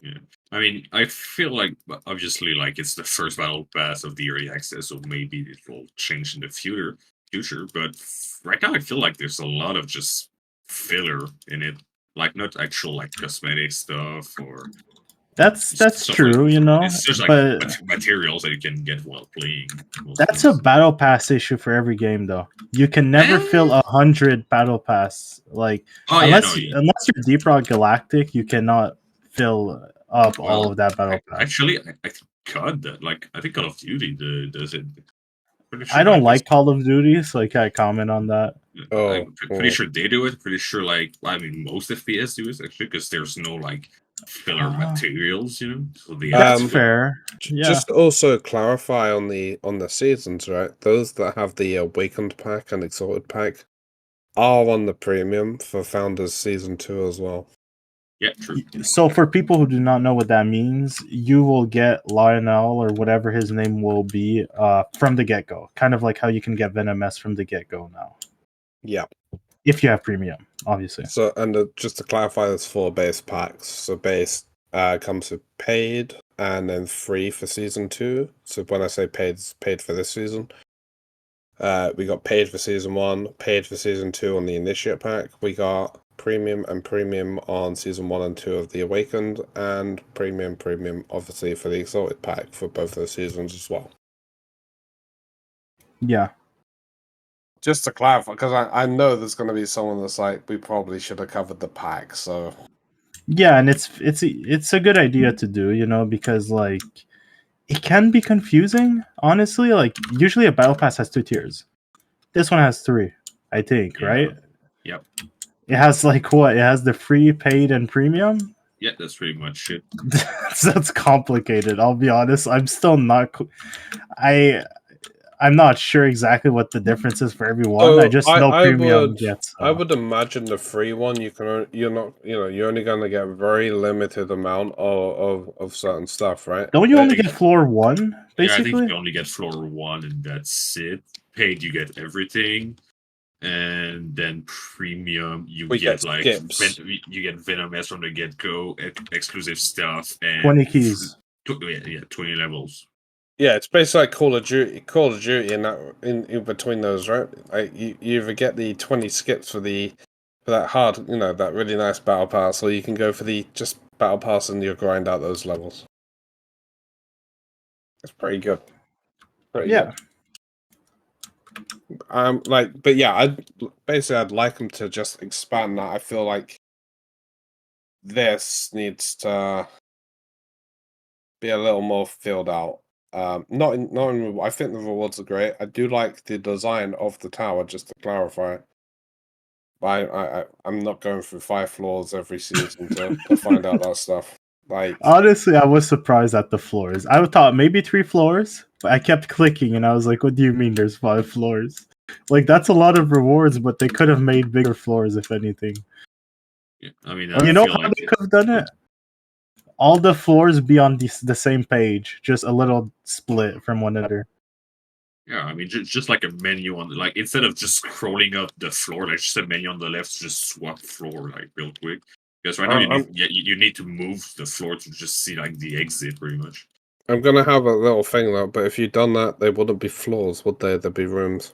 Yeah. I mean, I feel like obviously, like it's the first battle pass of the early access, so maybe it will change in the future. But right now, I feel like there's a lot of just filler in it, like not actual like cosmetic stuff or. That's true, like, It's just like but materials that you can get while playing. That's a battle pass issue for every game, though. You can never fill 100 battle pass. Like unless you're Deep Rock Galactic, you cannot fill up all of that battle pass. Actually, I think COD that. Like, I think Call of Duty does it. Sure I don't like Call of Duty, so I can't comment on that. I'm pretty sure they do it. Pretty sure, like, I mean, most FPS do it actually, because there's no like filler materials, So that's fair. Just also clarify on the seasons, right? Those that have the Awakened pack and Exalted pack are on the premium for Founders Season 2 as well. Yeah, true. So for people who do not know what that means, you will get Lionel or whatever his name will be from the get-go. Kind of like how you can get Venom S from the get-go now. Yeah. If you have premium, obviously. So, and just to clarify, there's 4 base packs. So base comes with paid and then free for Season 2. So when I say paid, it's paid for this season. We got paid for Season 1, paid for Season 2 on the Initiate pack. We got premium on Season 1 and 2 of the Awakened, and premium obviously for the Exalted pack for both those seasons as well. Yeah. Just to clarify, because I know there's going to be someone that's like, we probably should have covered the pack, so... Yeah, and it's a good idea to do, because, like, it can be confusing, honestly. Like, usually a Battle Pass has 2 tiers. This one has 3, I think, right? Yep. It has, like, what? It has the free, paid, and premium? Yeah, that's pretty much it. That's complicated, I'll be honest. I'm still not... I'm not sure exactly what the difference is for everyone. I just know premium gets... I would imagine the free one, you're only going to get a very limited amount of certain stuff, right? Don't you only get floor 1, basically? Yeah, I think you only get floor 1, and that's it. Paid, you get everything. And then premium, you get like you get Venom S from the get-go, exclusive stuff, and 20 keys. 20 levels. Yeah, it's basically like Call of Duty, and that in between those, right? Like you either get the 20 skips for that hard, that really nice battle pass, or you can go for the just battle pass and you grind out those levels. It's pretty good. Good. But yeah, I'd like them to just expand that. I feel like this needs to be a little more filled out. Not in. I think the rewards are great. I do like the design of the tower. Just to clarify, I'm not going through 5 floors every season to find out that stuff. Like, honestly, I was surprised at the floors. I thought maybe 3 floors, but I kept clicking and I was like, "What do you mean? There's 5 floors? Like, that's a lot of rewards, but they could have made bigger floors if anything." Yeah, I mean, how they could have done it? All the floors be on the same page, just a little split from one another. Yeah, I mean, just like a menu on like instead of just scrolling up the floor, like just a menu on the left, just swap floor like real quick. Because right now you need to move the floor to just see like the exit pretty much. I'm gonna have a little thing though, but if you'd done that, they wouldn't be floors, would they? There'd be rooms.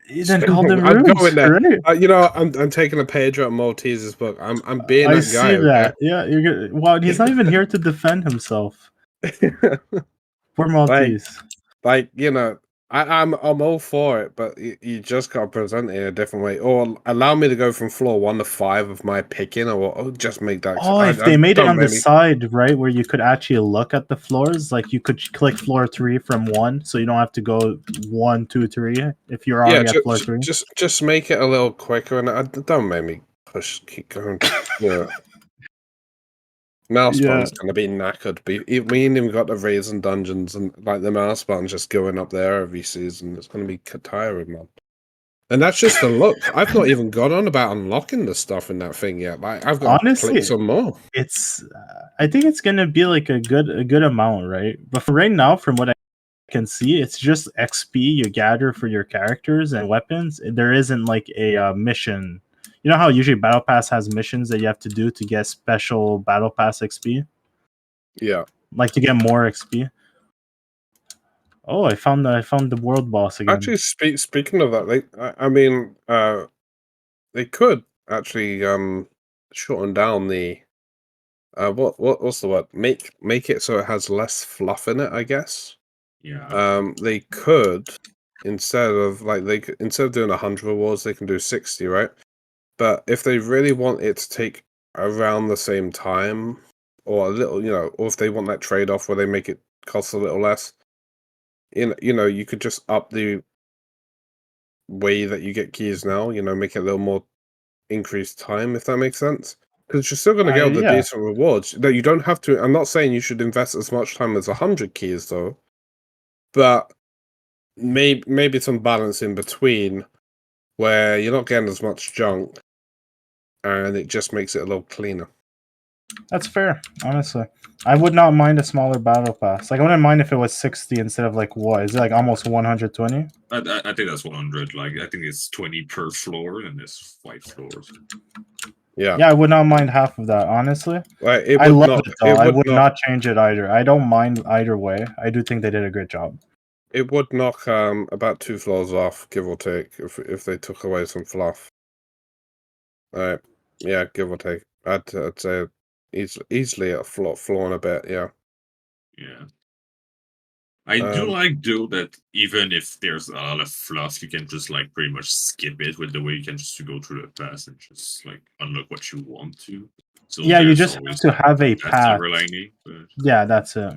Then call them I'd rooms, go in there. right? You know, I'm taking a page out of Maltese's book. I'm being I that see guy. that. Yeah, you're good. Well, he's not even here to defend himself. Okay? Poor Maltese. like you know, I'm all for it, but you just gotta present it in a different way, or allow me to go from floor 1 to 5 of my picking, or just make that. Oh, if they made it on the side, right, where you could actually look at the floors, like you could click floor 3 from 1, so you don't have to go 1, 2, 3 if you're already at floor 3. Just make it a little quicker, and don't make me keep going. Yeah. Mouse button's gonna be knackered. We ain't even got the Raisin Dungeons, and like the mouse button's just going up there every season. It's gonna be tiring, man. And that's just the look. I've not even gone on about unlocking the stuff in that thing yet. Like I've got to click some more. It's I think it's gonna be like a good amount, right? But for right now, from what I can see, it's just XP you gather for your characters and weapons. There isn't like a mission. You know how usually Battle Pass has missions that you have to do to get special Battle Pass XP? Yeah. Like to get more XP. Oh, I found the world boss again. Actually, speaking of that, I mean, they could actually shorten down the what's the word? Make it so it has less fluff in it, I guess. Yeah. They could instead of doing 100 rewards, they can do 60, right? But if they really want it to take around the same time, or a little, or if they want that trade-off where they make it cost a little less, you could just up the way that you get keys now, make it a little more increased time, if that makes sense. Because you're still going to get all the decent rewards. No, you don't have to. I'm not saying you should invest as much time as 100 keys, though. But maybe some balance in between where you're not getting as much junk, and it just makes it a little cleaner. That's fair, honestly. I would not mind a smaller battle pass. Like I wouldn't mind if it was 60 instead of like what? Is it like almost 120? I think that's 100. Like I think it's 20 per floor, and there's 5 floors. Yeah, I would not mind half of that, honestly. I love it though. I would not change it either. I don't mind either way. I do think they did a great job. It would knock about 2 floors off, give or take, if they took away some fluff. Yeah, give or take. I'd say easily a floor and a bit. Yeah. Yeah. I do like though that even if there's a lot of fluff, you can just like pretty much skip it with the way you can just go through the pass and just like unlock what you want to. So yeah, you just have to have a path. Yeah, that's it.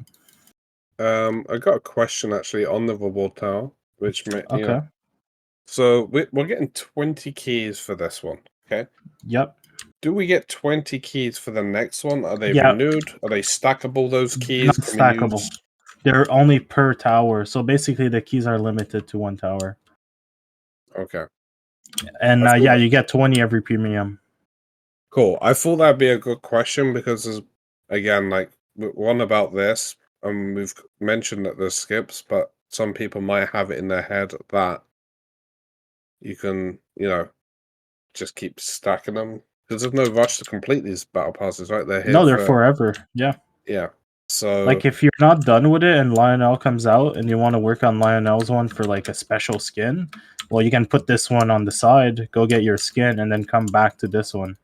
I got a question actually on the reward tower, which okay. So we're getting 20 keys for this one. Okay. Yep. Do we get 20 keys for the next one? Are they renewed? Are they stackable? Those keys? Not stackable. They're only per tower, so basically the keys are limited to 1 tower. Okay. And you get 20 every premium. Cool. I thought that'd be a good question because there's, again, like one about this, and we've mentioned that there's skips, but some people might have it in their head that you can, just keep stacking them because there's no rush to complete these battle passes, right? They're here. No, they're forever. Yeah. Yeah. So, like, if you're not done with it and Lionel comes out and you want to work on Lionel's one for like a special skin, well, you can put this one on the side, go get your skin, and then come back to this one.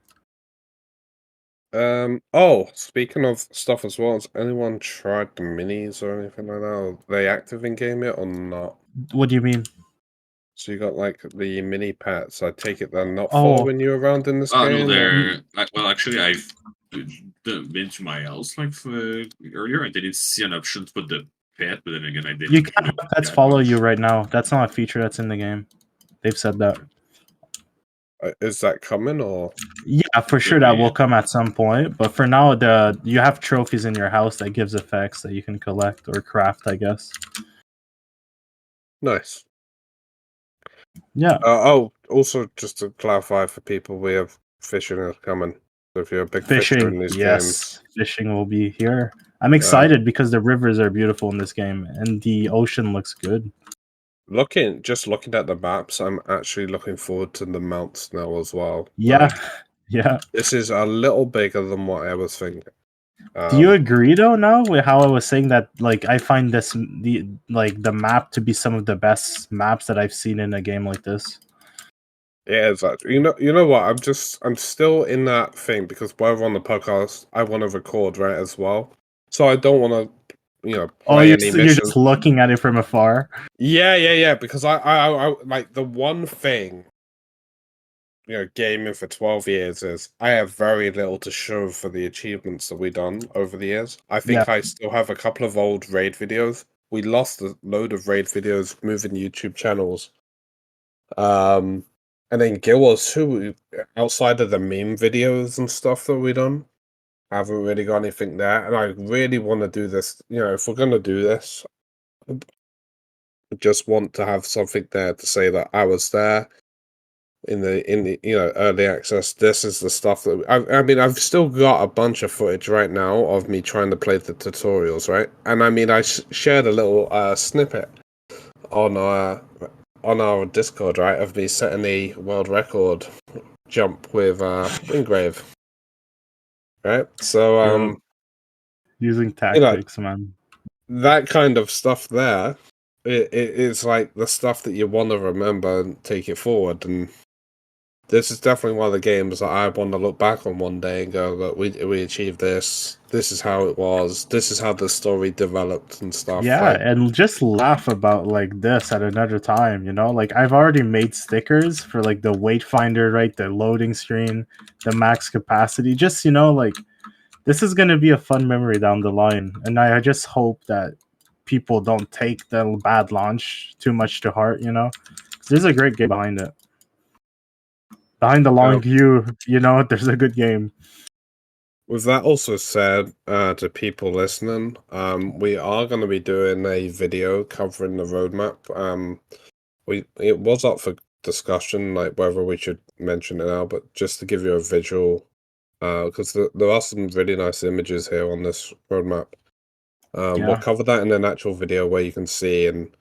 Oh, speaking of stuff as well, has anyone tried the minis or anything like that? Are they active in game yet or not? What do you mean? So you got like the mini pets. I take it they're not following you around in this game? No, they're well. Actually, I've been to my house like earlier. I didn't see an option to put the pet, but then again, I didn't. You can't have pets follow you right now. That's not a feature that's in the game. They've said that. Is that coming or? Yeah, for sure that will come at some point. But for now, you have trophies in your house that gives effects that you can collect or craft, I guess. Nice. Yeah. Also, just to clarify for people, we have fishing is coming. So if you're a big fisher in these games, fishing will be here. I'm excited because the rivers are beautiful in this game and the ocean looks good. just looking at the maps, I'm actually looking forward to the mounts now as well. Yeah, Like, yeah. this is a little bigger than what I was thinking. Do you agree though now with how I was saying that like I find the map to be some of the best maps that I've seen in a game like this? Yeah, exactly. You know what? I'm still in that thing because while we're on the podcast, I want to record right as well. So I don't want to, Oh, play any you're missions. just looking at it from afar. Yeah. Because I like the one thing, gaming for 12 years is I have very little to show for the achievements that we've done over the years. I think I still have a couple of old raid videos. We lost a load of raid videos moving YouTube channels. And then Gilwas, who outside of the meme videos and stuff that we done, I haven't really got anything there. And I really want to do this. If we're gonna do this, I just want to have something there to say that I was there in the early access. This is the stuff that I mean. I've still got a bunch of footage right now of me trying to play the tutorials, right? And I mean, I shared a little snippet on our Discord, right, of me setting a world record jump with Wingrave. Right? So using tactics, man. That kind of stuff there, it's like the stuff that you want to remember and take it forward. And this is definitely one of the games that I want to look back on one day and go, look, we achieved this. This is how it was. This is how the story developed and stuff. Yeah, and just laugh about like this at another time, Like I've already made stickers for like the Wayfinder, right? The loading screen, the max capacity. Just, like this is gonna be a fun memory down the line. And I just hope that people don't take the bad launch too much to heart, 'Cause there's a great game behind it. Behind the long view, there's a good game. With that also said, to people listening, we are going to be doing a video covering the roadmap. It was up for discussion, like whether we should mention it now, but just to give you a visual, because there are some really nice images here on this roadmap. We'll cover that in an actual video where you can see, and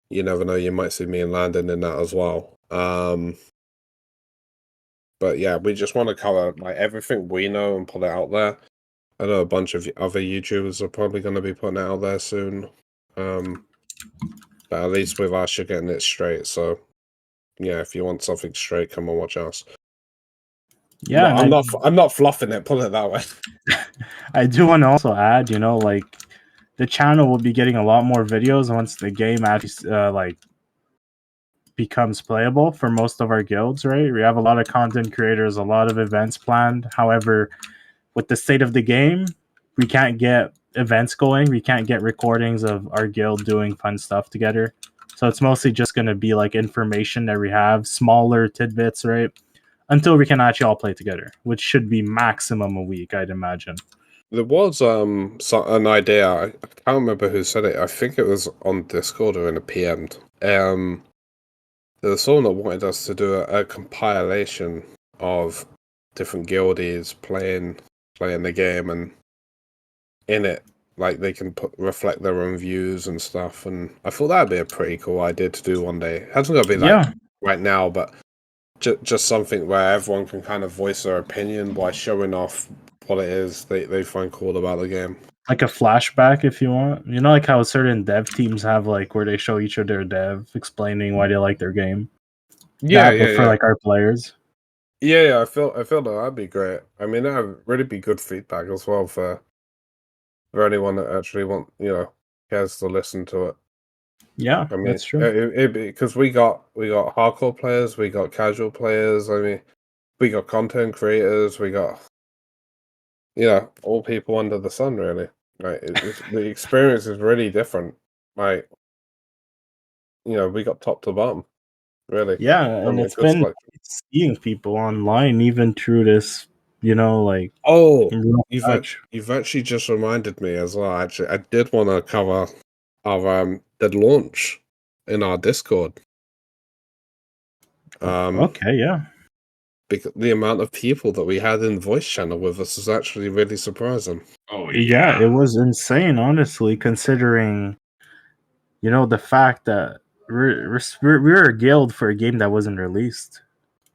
you never know, you might see me and Landon in that as well. But yeah, we just want to cover like everything we know and put it out there. I know a bunch of other YouTubers are probably going to be putting it out there soon. But at least with us, you're getting it straight. So yeah, if you want something straight, come and watch us. Yeah, I'm not fluffing it. Put it that way. I do want to also add, like the channel will be getting a lot more videos once the game actually becomes playable for most of our guilds, right? We have a lot of content creators, a lot of events planned. However, with the state of the game, we can't get events going. We can't get recordings of our guild doing fun stuff together. So it's mostly just going to be like information that we have, smaller tidbits, right? Until we can actually all play together, which should be maximum a week, I'd imagine. There was an idea. I can't remember who said it. I think it was on Discord or in a PM. There was someone that wanted us to do a compilation of different guildies playing the game, and in it, like they can reflect their own views and stuff. And I thought that'd be a pretty cool idea to do one day. It hasn't got to be like right now, but just something where everyone can kind of voice their opinion by showing off what it is they find cool about the game. Like a flashback, if you want. Like how certain dev teams have, like, where they show each of their dev explaining why they like their game. Yeah, for like our players. Yeah, I feel that'd be great. I mean, that'd really be good feedback as well for anyone that actually cares to listen to it. Yeah, I mean, that's true. Because we got hardcore players, we got casual players. I mean, we got content creators, we got all people under the sun, really. Right, the experience is really different. Like, we got top to bottom, really. Yeah, and it's been seeing people online even through this, like. Oh, you've actually just reminded me as well. Actually, I did want to cover our the launch in our Discord. Okay, yeah. Because the amount of people that we had in voice channel with us is actually really surprising. Oh yeah, it was insane, honestly, considering the fact that we were a guild for a game that wasn't released.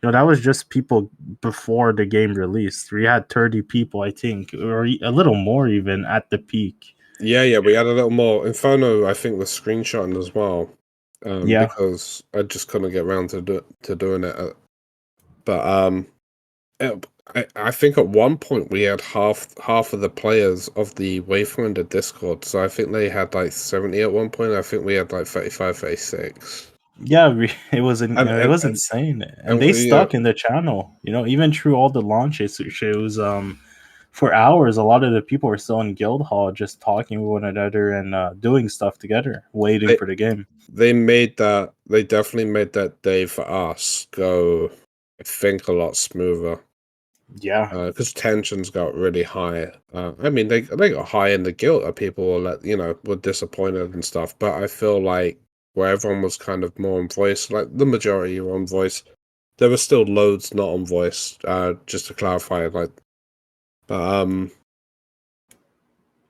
That was just people before the game released. We had 30 people, I think, or a little more even at the peak. Yeah, we had a little more. Inferno, I think, was screenshotting as well. Yeah. Because I just couldn't get around to doing it. I think at one point we had half of the players of the Wayfinder Discord. So I think they had like 70 at one point. I think we had like 35, 36. Yeah, it was And insane, and they stuck in the channel. Even through all the launches, it shows for hours. A lot of the people were still in guild hall, just talking with one another and doing stuff together, waiting for the game. They definitely made that day for us go, I think, a lot smoother. Yeah, because tensions got really high. I mean, they got high in the guilt. People were disappointed and stuff. But I feel like where everyone was kind of more on voice, like the majority were on voice. There were still loads not on voice. Just to clarify,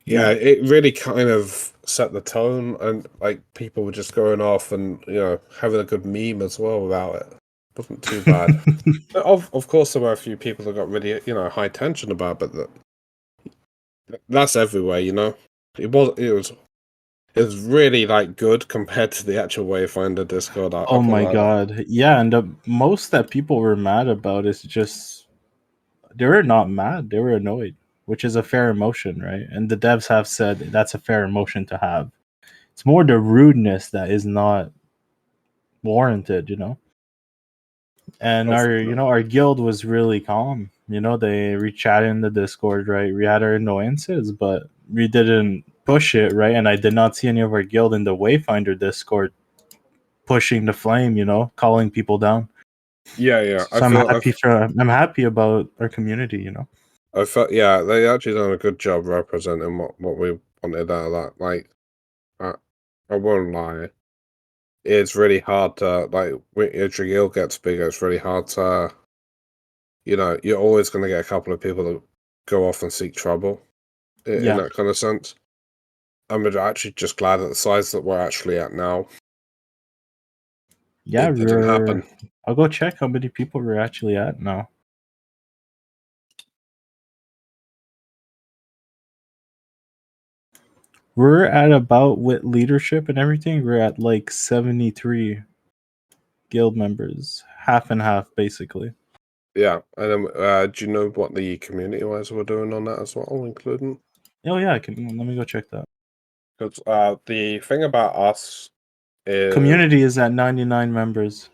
yeah, it really kind of set the tone, and like people were just going off and having a good meme as well about it. Wasn't too bad. Of course, there were a few people that got really high tension about it, but that's everywhere. It was really like good compared to the actual Wayfinder Discord. Oh my god, yeah, and the most that people were mad about is just they were not mad, they were annoyed, which is a fair emotion, right? And the devs have said that's a fair emotion to have. It's more the rudeness that is not warranted. And our guild was really calm. We chatted in the Discord, right? We had our annoyances, but we didn't push it, right? And I did not see any of our guild in the Wayfinder Discord pushing the flame, calling people down. Yeah. So I'm happy about our community. I felt they actually done a good job representing what we wanted out of that. Like, I won't lie. It's really hard to, like, as your guild gets bigger, it's really hard to, you're always going to get a couple of people that go off and seek trouble in that kind of sense. I'm actually just glad at the size that we're actually at now. Yeah, it didn't happen. I'll go check how many people we're actually at now. We're at about, with leadership and everything, we're at like 73 guild members, half and half, basically. Yeah, and then do you know what the community-wise we're doing on that as well, including? Oh yeah, let me go check that. Because the thing about us is community is at 99 members.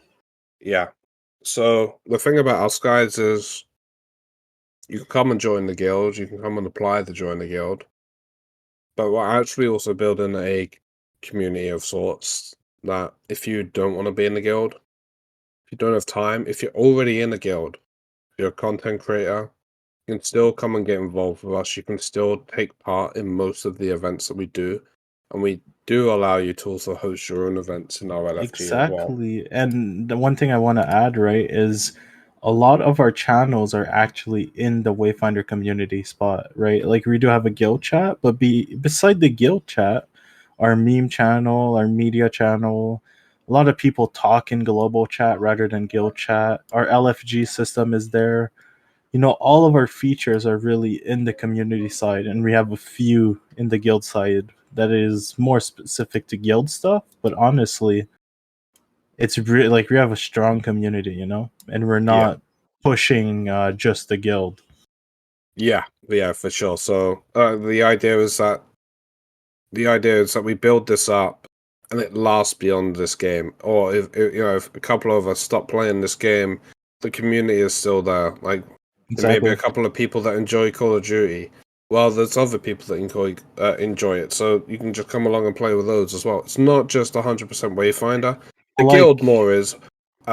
Yeah, so the thing about us guys is you can come and join the guild, you can come and apply to join the guild, but we're actually also building a community of sorts that if you don't want to be in the guild, if you don't have time, if you're already in the guild, if you're a content creator, you can still come and get involved with us. You can still take part in most of the events that we do, and we do allow you to also host your own events in our LFG exactly. as well. And the one thing I want to add, right, is a lot of our channels are actually in the Wayfinder community spot, right? Like we do have a guild chat, but beside the guild chat, our meme channel, our media channel, a lot of people talk in global chat rather than guild chat. Our LFG system is there. All of our features are really in the community side, and we have a few in the guild side that is more specific to guild stuff. But honestly, it's really like we have a strong community, and we're not pushing just the guild. Yeah, for sure. So the idea is that we build this up and it lasts beyond this game. Or if a couple of us stop playing this game, the community is still there. Like there may be a couple of people that enjoy Call of Duty. Well, there's other people that enjoy it, so you can just come along and play with those as well. It's not just 100% Wayfinder. The guild more is.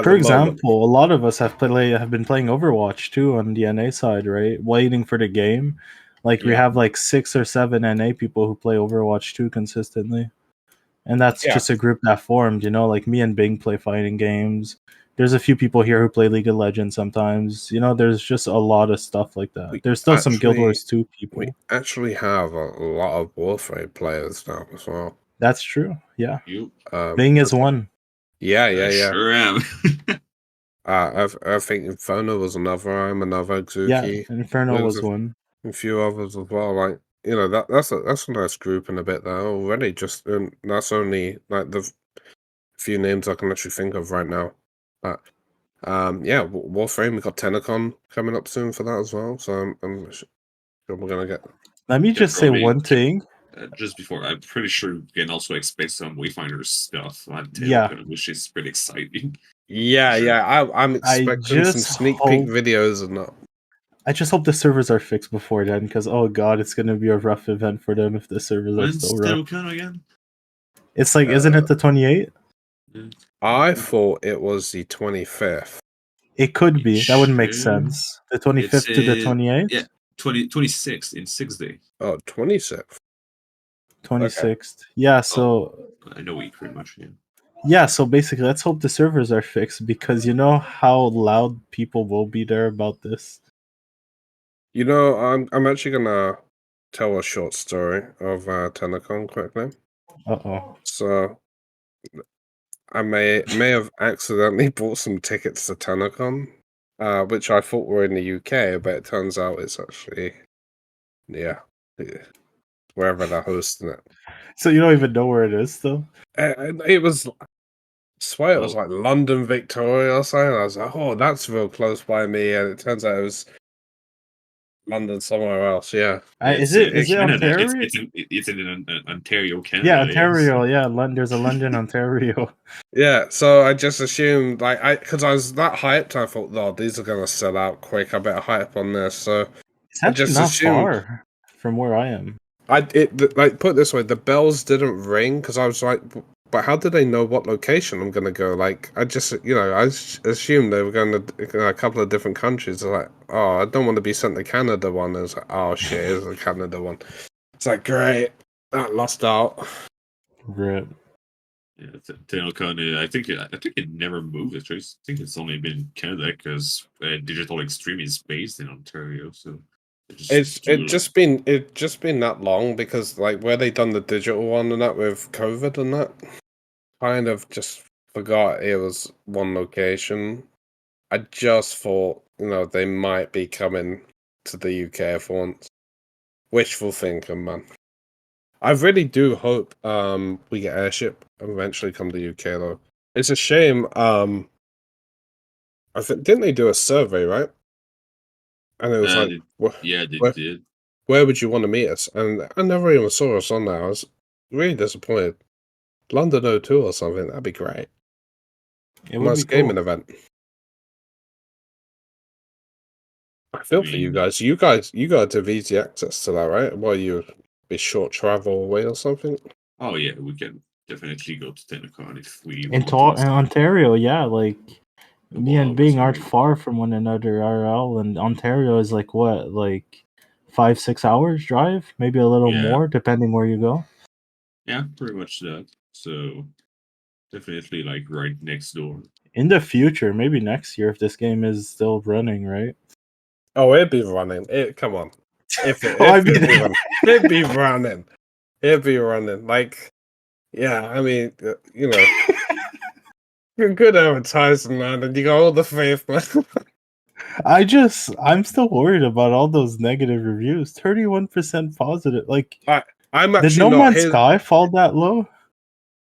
For example, a lot of us have been playing Overwatch too on the NA side, right? Waiting for the game. Like we have like 6 or 7 NA people who play Overwatch 2 consistently. And that's just a group that formed, like me and Bing play fighting games. There's a few people here who play League of Legends sometimes. There's just a lot of stuff like that. There's still some Guild Wars 2 people. We actually have a lot of Warframe players now as well. That's true, yeah. Bing is one. Yeah, I yeah. sure am. I think Inferno was another. I'm another Yeah, Xuki. Inferno There's was one. a few others as well. Like that's a nice group in a bit there already. Just that's only like the few names I can actually think of right now. But yeah, Warframe. We got Tenacon coming up soon for that as well. So I'm sure we're gonna get. Let me just say Probably one thing. just before, I'm pretty sure you can also expect some Wayfinder stuff on Yeah. TailCon, which is pretty exciting. Yeah, I'm expecting some just sneak peek hope videos and that. I just hope the servers are fixed before then, because oh god, it's gonna be a rough event for them if the servers are When's still rough. TailCon again? It's like, isn't it the 28th? I thought it was the 25th. It could be. That would make should. sense. The 25th to the 28th? Yeah, 26th in 6 days. Oh, 26th. 26th. Yeah, so I know we pretty much, yeah. yeah, so basically let's hope the servers are fixed, because you know how loud people will be there about this. You know, I'm actually gonna tell a short story of Tenacon quickly. Uh-oh. So I may have accidentally bought some tickets to Tenacon, which I thought were in the UK, but it turns out it's actually wherever they're hosting it. So you don't even know where it is still? It was, I swear it was like London, Victoria or something. I was like, oh, that's real close by me, and it turns out it was London somewhere else. Yeah, Is it Canada. Ontario? It's in Ontario, Canada. Yeah, Ontario. Yeah, there's a London, Ontario. yeah. So I just assumed, like, because I was that hyped, I thought, oh, these are gonna sell out quick. I better hype on this. So It's I actually just not assumed. far from where I am. Like, put it this way, the bells didn't ring because I was like, but how did they know what location I'm gonna go? Like, I just, I assumed they were going to a couple of different countries. Like, oh, I don't want to be sent to Canada one. And it's like, oh shit, it's a Canada one. It's like, great, that lost out. Rip. Yeah, TailCon. I think it never moved. I think it's only been Canada because Digital Extreme is based in Ontario. So It's just been that long because like where they done the digital one and that with COVID and that, kind of just forgot it was one location. I just thought, they might be coming to the UK for once. Wishful thinking, man. I really do hope we get Airship and eventually come to the UK though. It's a shame. I think didn't they do a survey, right? And it was like, they did. Where would you want to meet us? And I never even saw us on there. I was really disappointed. London 02 or something, that'd be great. It would Nice be cool. gaming event. I feel for you guys. You guys have easy access to that, right? Well, you be short travel away or something. Oh yeah, we can definitely go to Tenacon if we In want to. Ontario, yeah, like me and Bing aren't great. far from one another, RL, and Ontario is like what, like 5-6 hours drive, maybe a little more, depending where you go. Yeah, pretty much that. So definitely like right next door. In the future, maybe next year if this game is still running, right? Oh, it'd be running. Come on. It'd be running. It'd be running. Like, yeah, I mean, good advertising, man, and you got all the faith, man. I'm still worried about all those negative reviews. 31% positive. Like, I'm actually did No Man's Sky fall that low?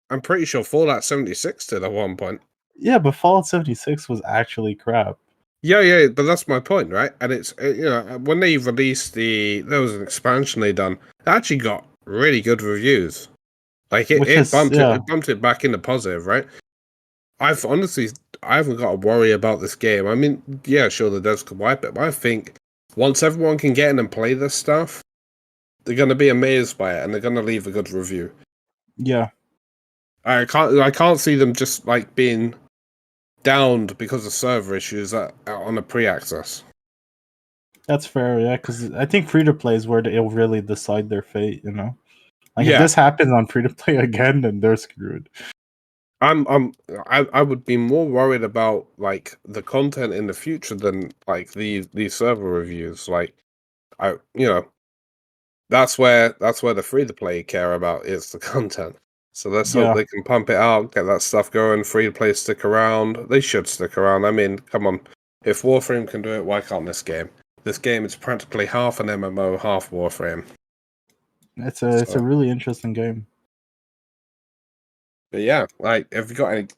I'm pretty sure Fallout 76 did at one point. Yeah, but Fallout 76 was actually crap. Yeah, but that's my point, right? And it's when they released there was an expansion they done. It actually got really good reviews. Like it bumped it back into positive, right? I haven't got to worry about this game. I mean, yeah, sure the devs could wipe it, but I think once everyone can get in and play this stuff, they're gonna be amazed by it and they're gonna leave a good review. Yeah. I can't see them just like being downed because of server issues on a pre-access. That's fair, yeah, because I think free-to-play is where they'll really decide their fate, Like, if this happens on free-to-play again, then they're screwed. I would be more worried about like the content in the future than like these server reviews. Like, that's where the free-to-play care about is the content. So let's hope they can pump it out, get that stuff going, free to play stick around. They should stick around. I mean, come on. If Warframe can do it, why can't this game? This game is practically half an MMO, half Warframe. It's a really interesting game. But yeah, like, have you got any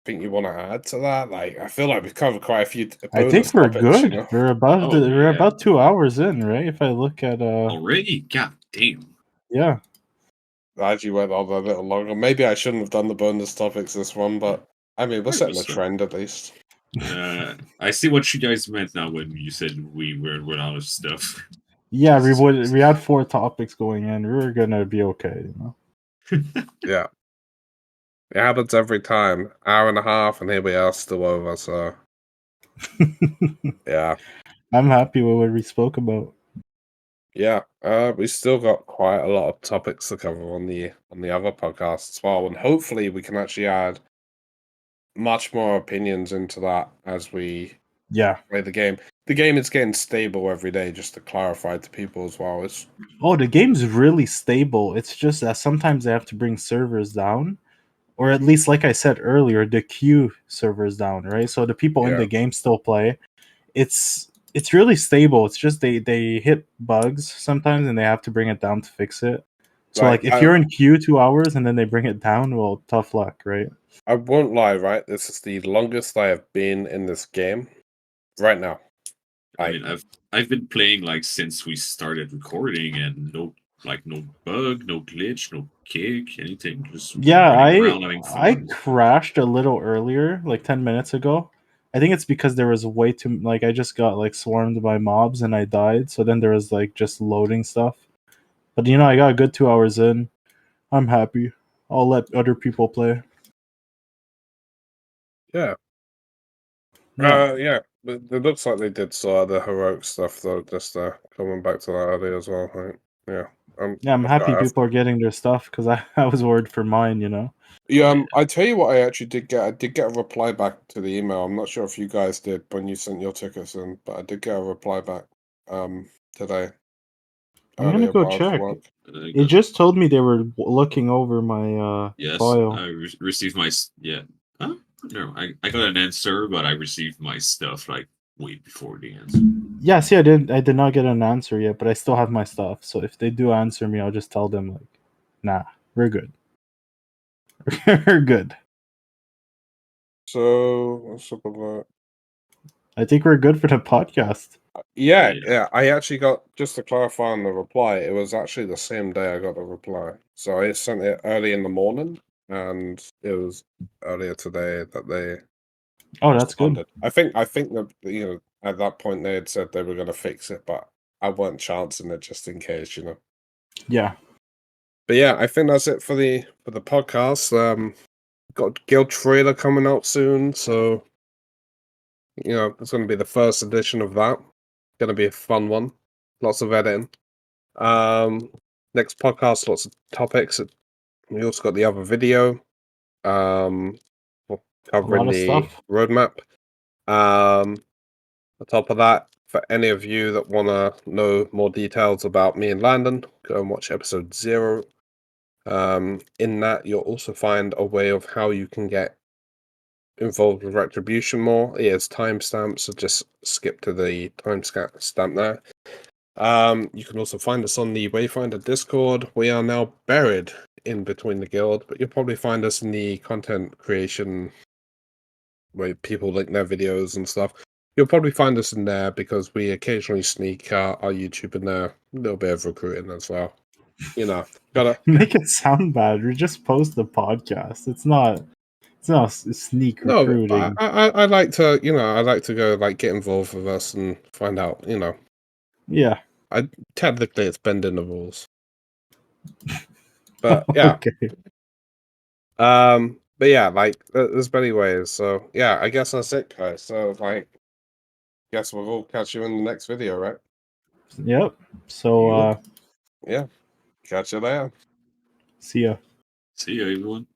thing you want to add to that? Like, I feel like we've covered quite a few. I think we're topics, good. You know? We're about 2 hours in, right? If I look at already, god damn. Yeah. I actually went on a little longer. Maybe I shouldn't have done the bonus topics this one, but I mean, we're setting a trend at least. I see what you guys meant now when you said we were out of stuff. Yeah, we had 4 topics going in. We were gonna be okay, you know. Yeah. It happens every time. Hour and a half, and here we are still over, so yeah. I'm happy with what we spoke about. Yeah. We still got quite a lot of topics to cover on the other podcasts as well, and hopefully we can actually add much more opinions into that as we play the game. The game is getting stable every day, just to clarify to people as well. The game's really stable. It's just that sometimes they have to bring servers down. Or at least, like I said earlier, the queue servers down, right? So the people in the game still play. It's really stable. It's just they hit bugs sometimes, and they have to bring it down to fix it. So, like, if you're in queue 2 hours and then they bring it down, well, tough luck, right? I won't lie, right? This is the longest I have been in this game right now. I mean, I've been playing like since we started recording, and no bug, no glitch, no kick, anything. Just I crashed a little earlier, like 10 minutes ago. I think it's because there was way too I just got like swarmed by mobs and I died. So then there was like just loading stuff. But I got a good 2 hours in. I'm happy. I'll let other people play. Yeah. It looks like they did sort of the heroic stuff though. Just coming back to that earlier as well. Right? Yeah. I'm happy people are getting their stuff because I was worried for mine. Yeah. I tell you what, I actually did get. I did get a reply back to the email. I'm not sure if you guys did when you sent your tickets in, but I did get a reply back. Today. I'm gonna go check. It just told me they were looking over my file. I received my Huh? No, I got an answer, but I received my stuff like way before the answer. Yeah, see, I did not get an answer yet, but I still have my stuff. So if they do answer me, I'll just tell them like, nah, we're good. We're good. So let's talk about. I think we're good for the podcast. Yeah. I actually got, just to clarify on the reply, it was actually the same day I got the reply. So I sent it early in the morning, and it was earlier today that they. Oh, that's responded. good. I think that at that point they had said they were going to fix it, but I wasn't chancing it just in case, Yeah. But yeah, I think that's it for the podcast. Got Guild trailer coming out soon, so it's going to be the first edition of that. Going to be a fun one. Lots of editing. Next podcast, lots of topics. We also got the other video. Covering the stuff. roadmap. On top of that, for any of you that want to know more details about me and Landon, go and watch episode 0. In that, you'll also find a way of how you can get involved with Retribution more. It is timestamps, so just skip to the timestamp there. You can also find us on the Wayfinder Discord. We are now buried in between the guild, but you'll probably find us in the content creation where people link their videos and stuff. You'll probably find us in there because we occasionally sneak our YouTube in there. A little bit of recruiting as well. Gotta make it sound bad. We just post the podcast. It's not sneak recruiting. No, I like to, I like to go get involved with us and find out, Yeah. Technically it's bending the rules. But yeah. Okay. But yeah, there's many ways. So yeah, I guess that's it, guys. So guess we'll catch you in the next video, right? Yep. So yeah. Catch you there. See ya. See ya, everyone.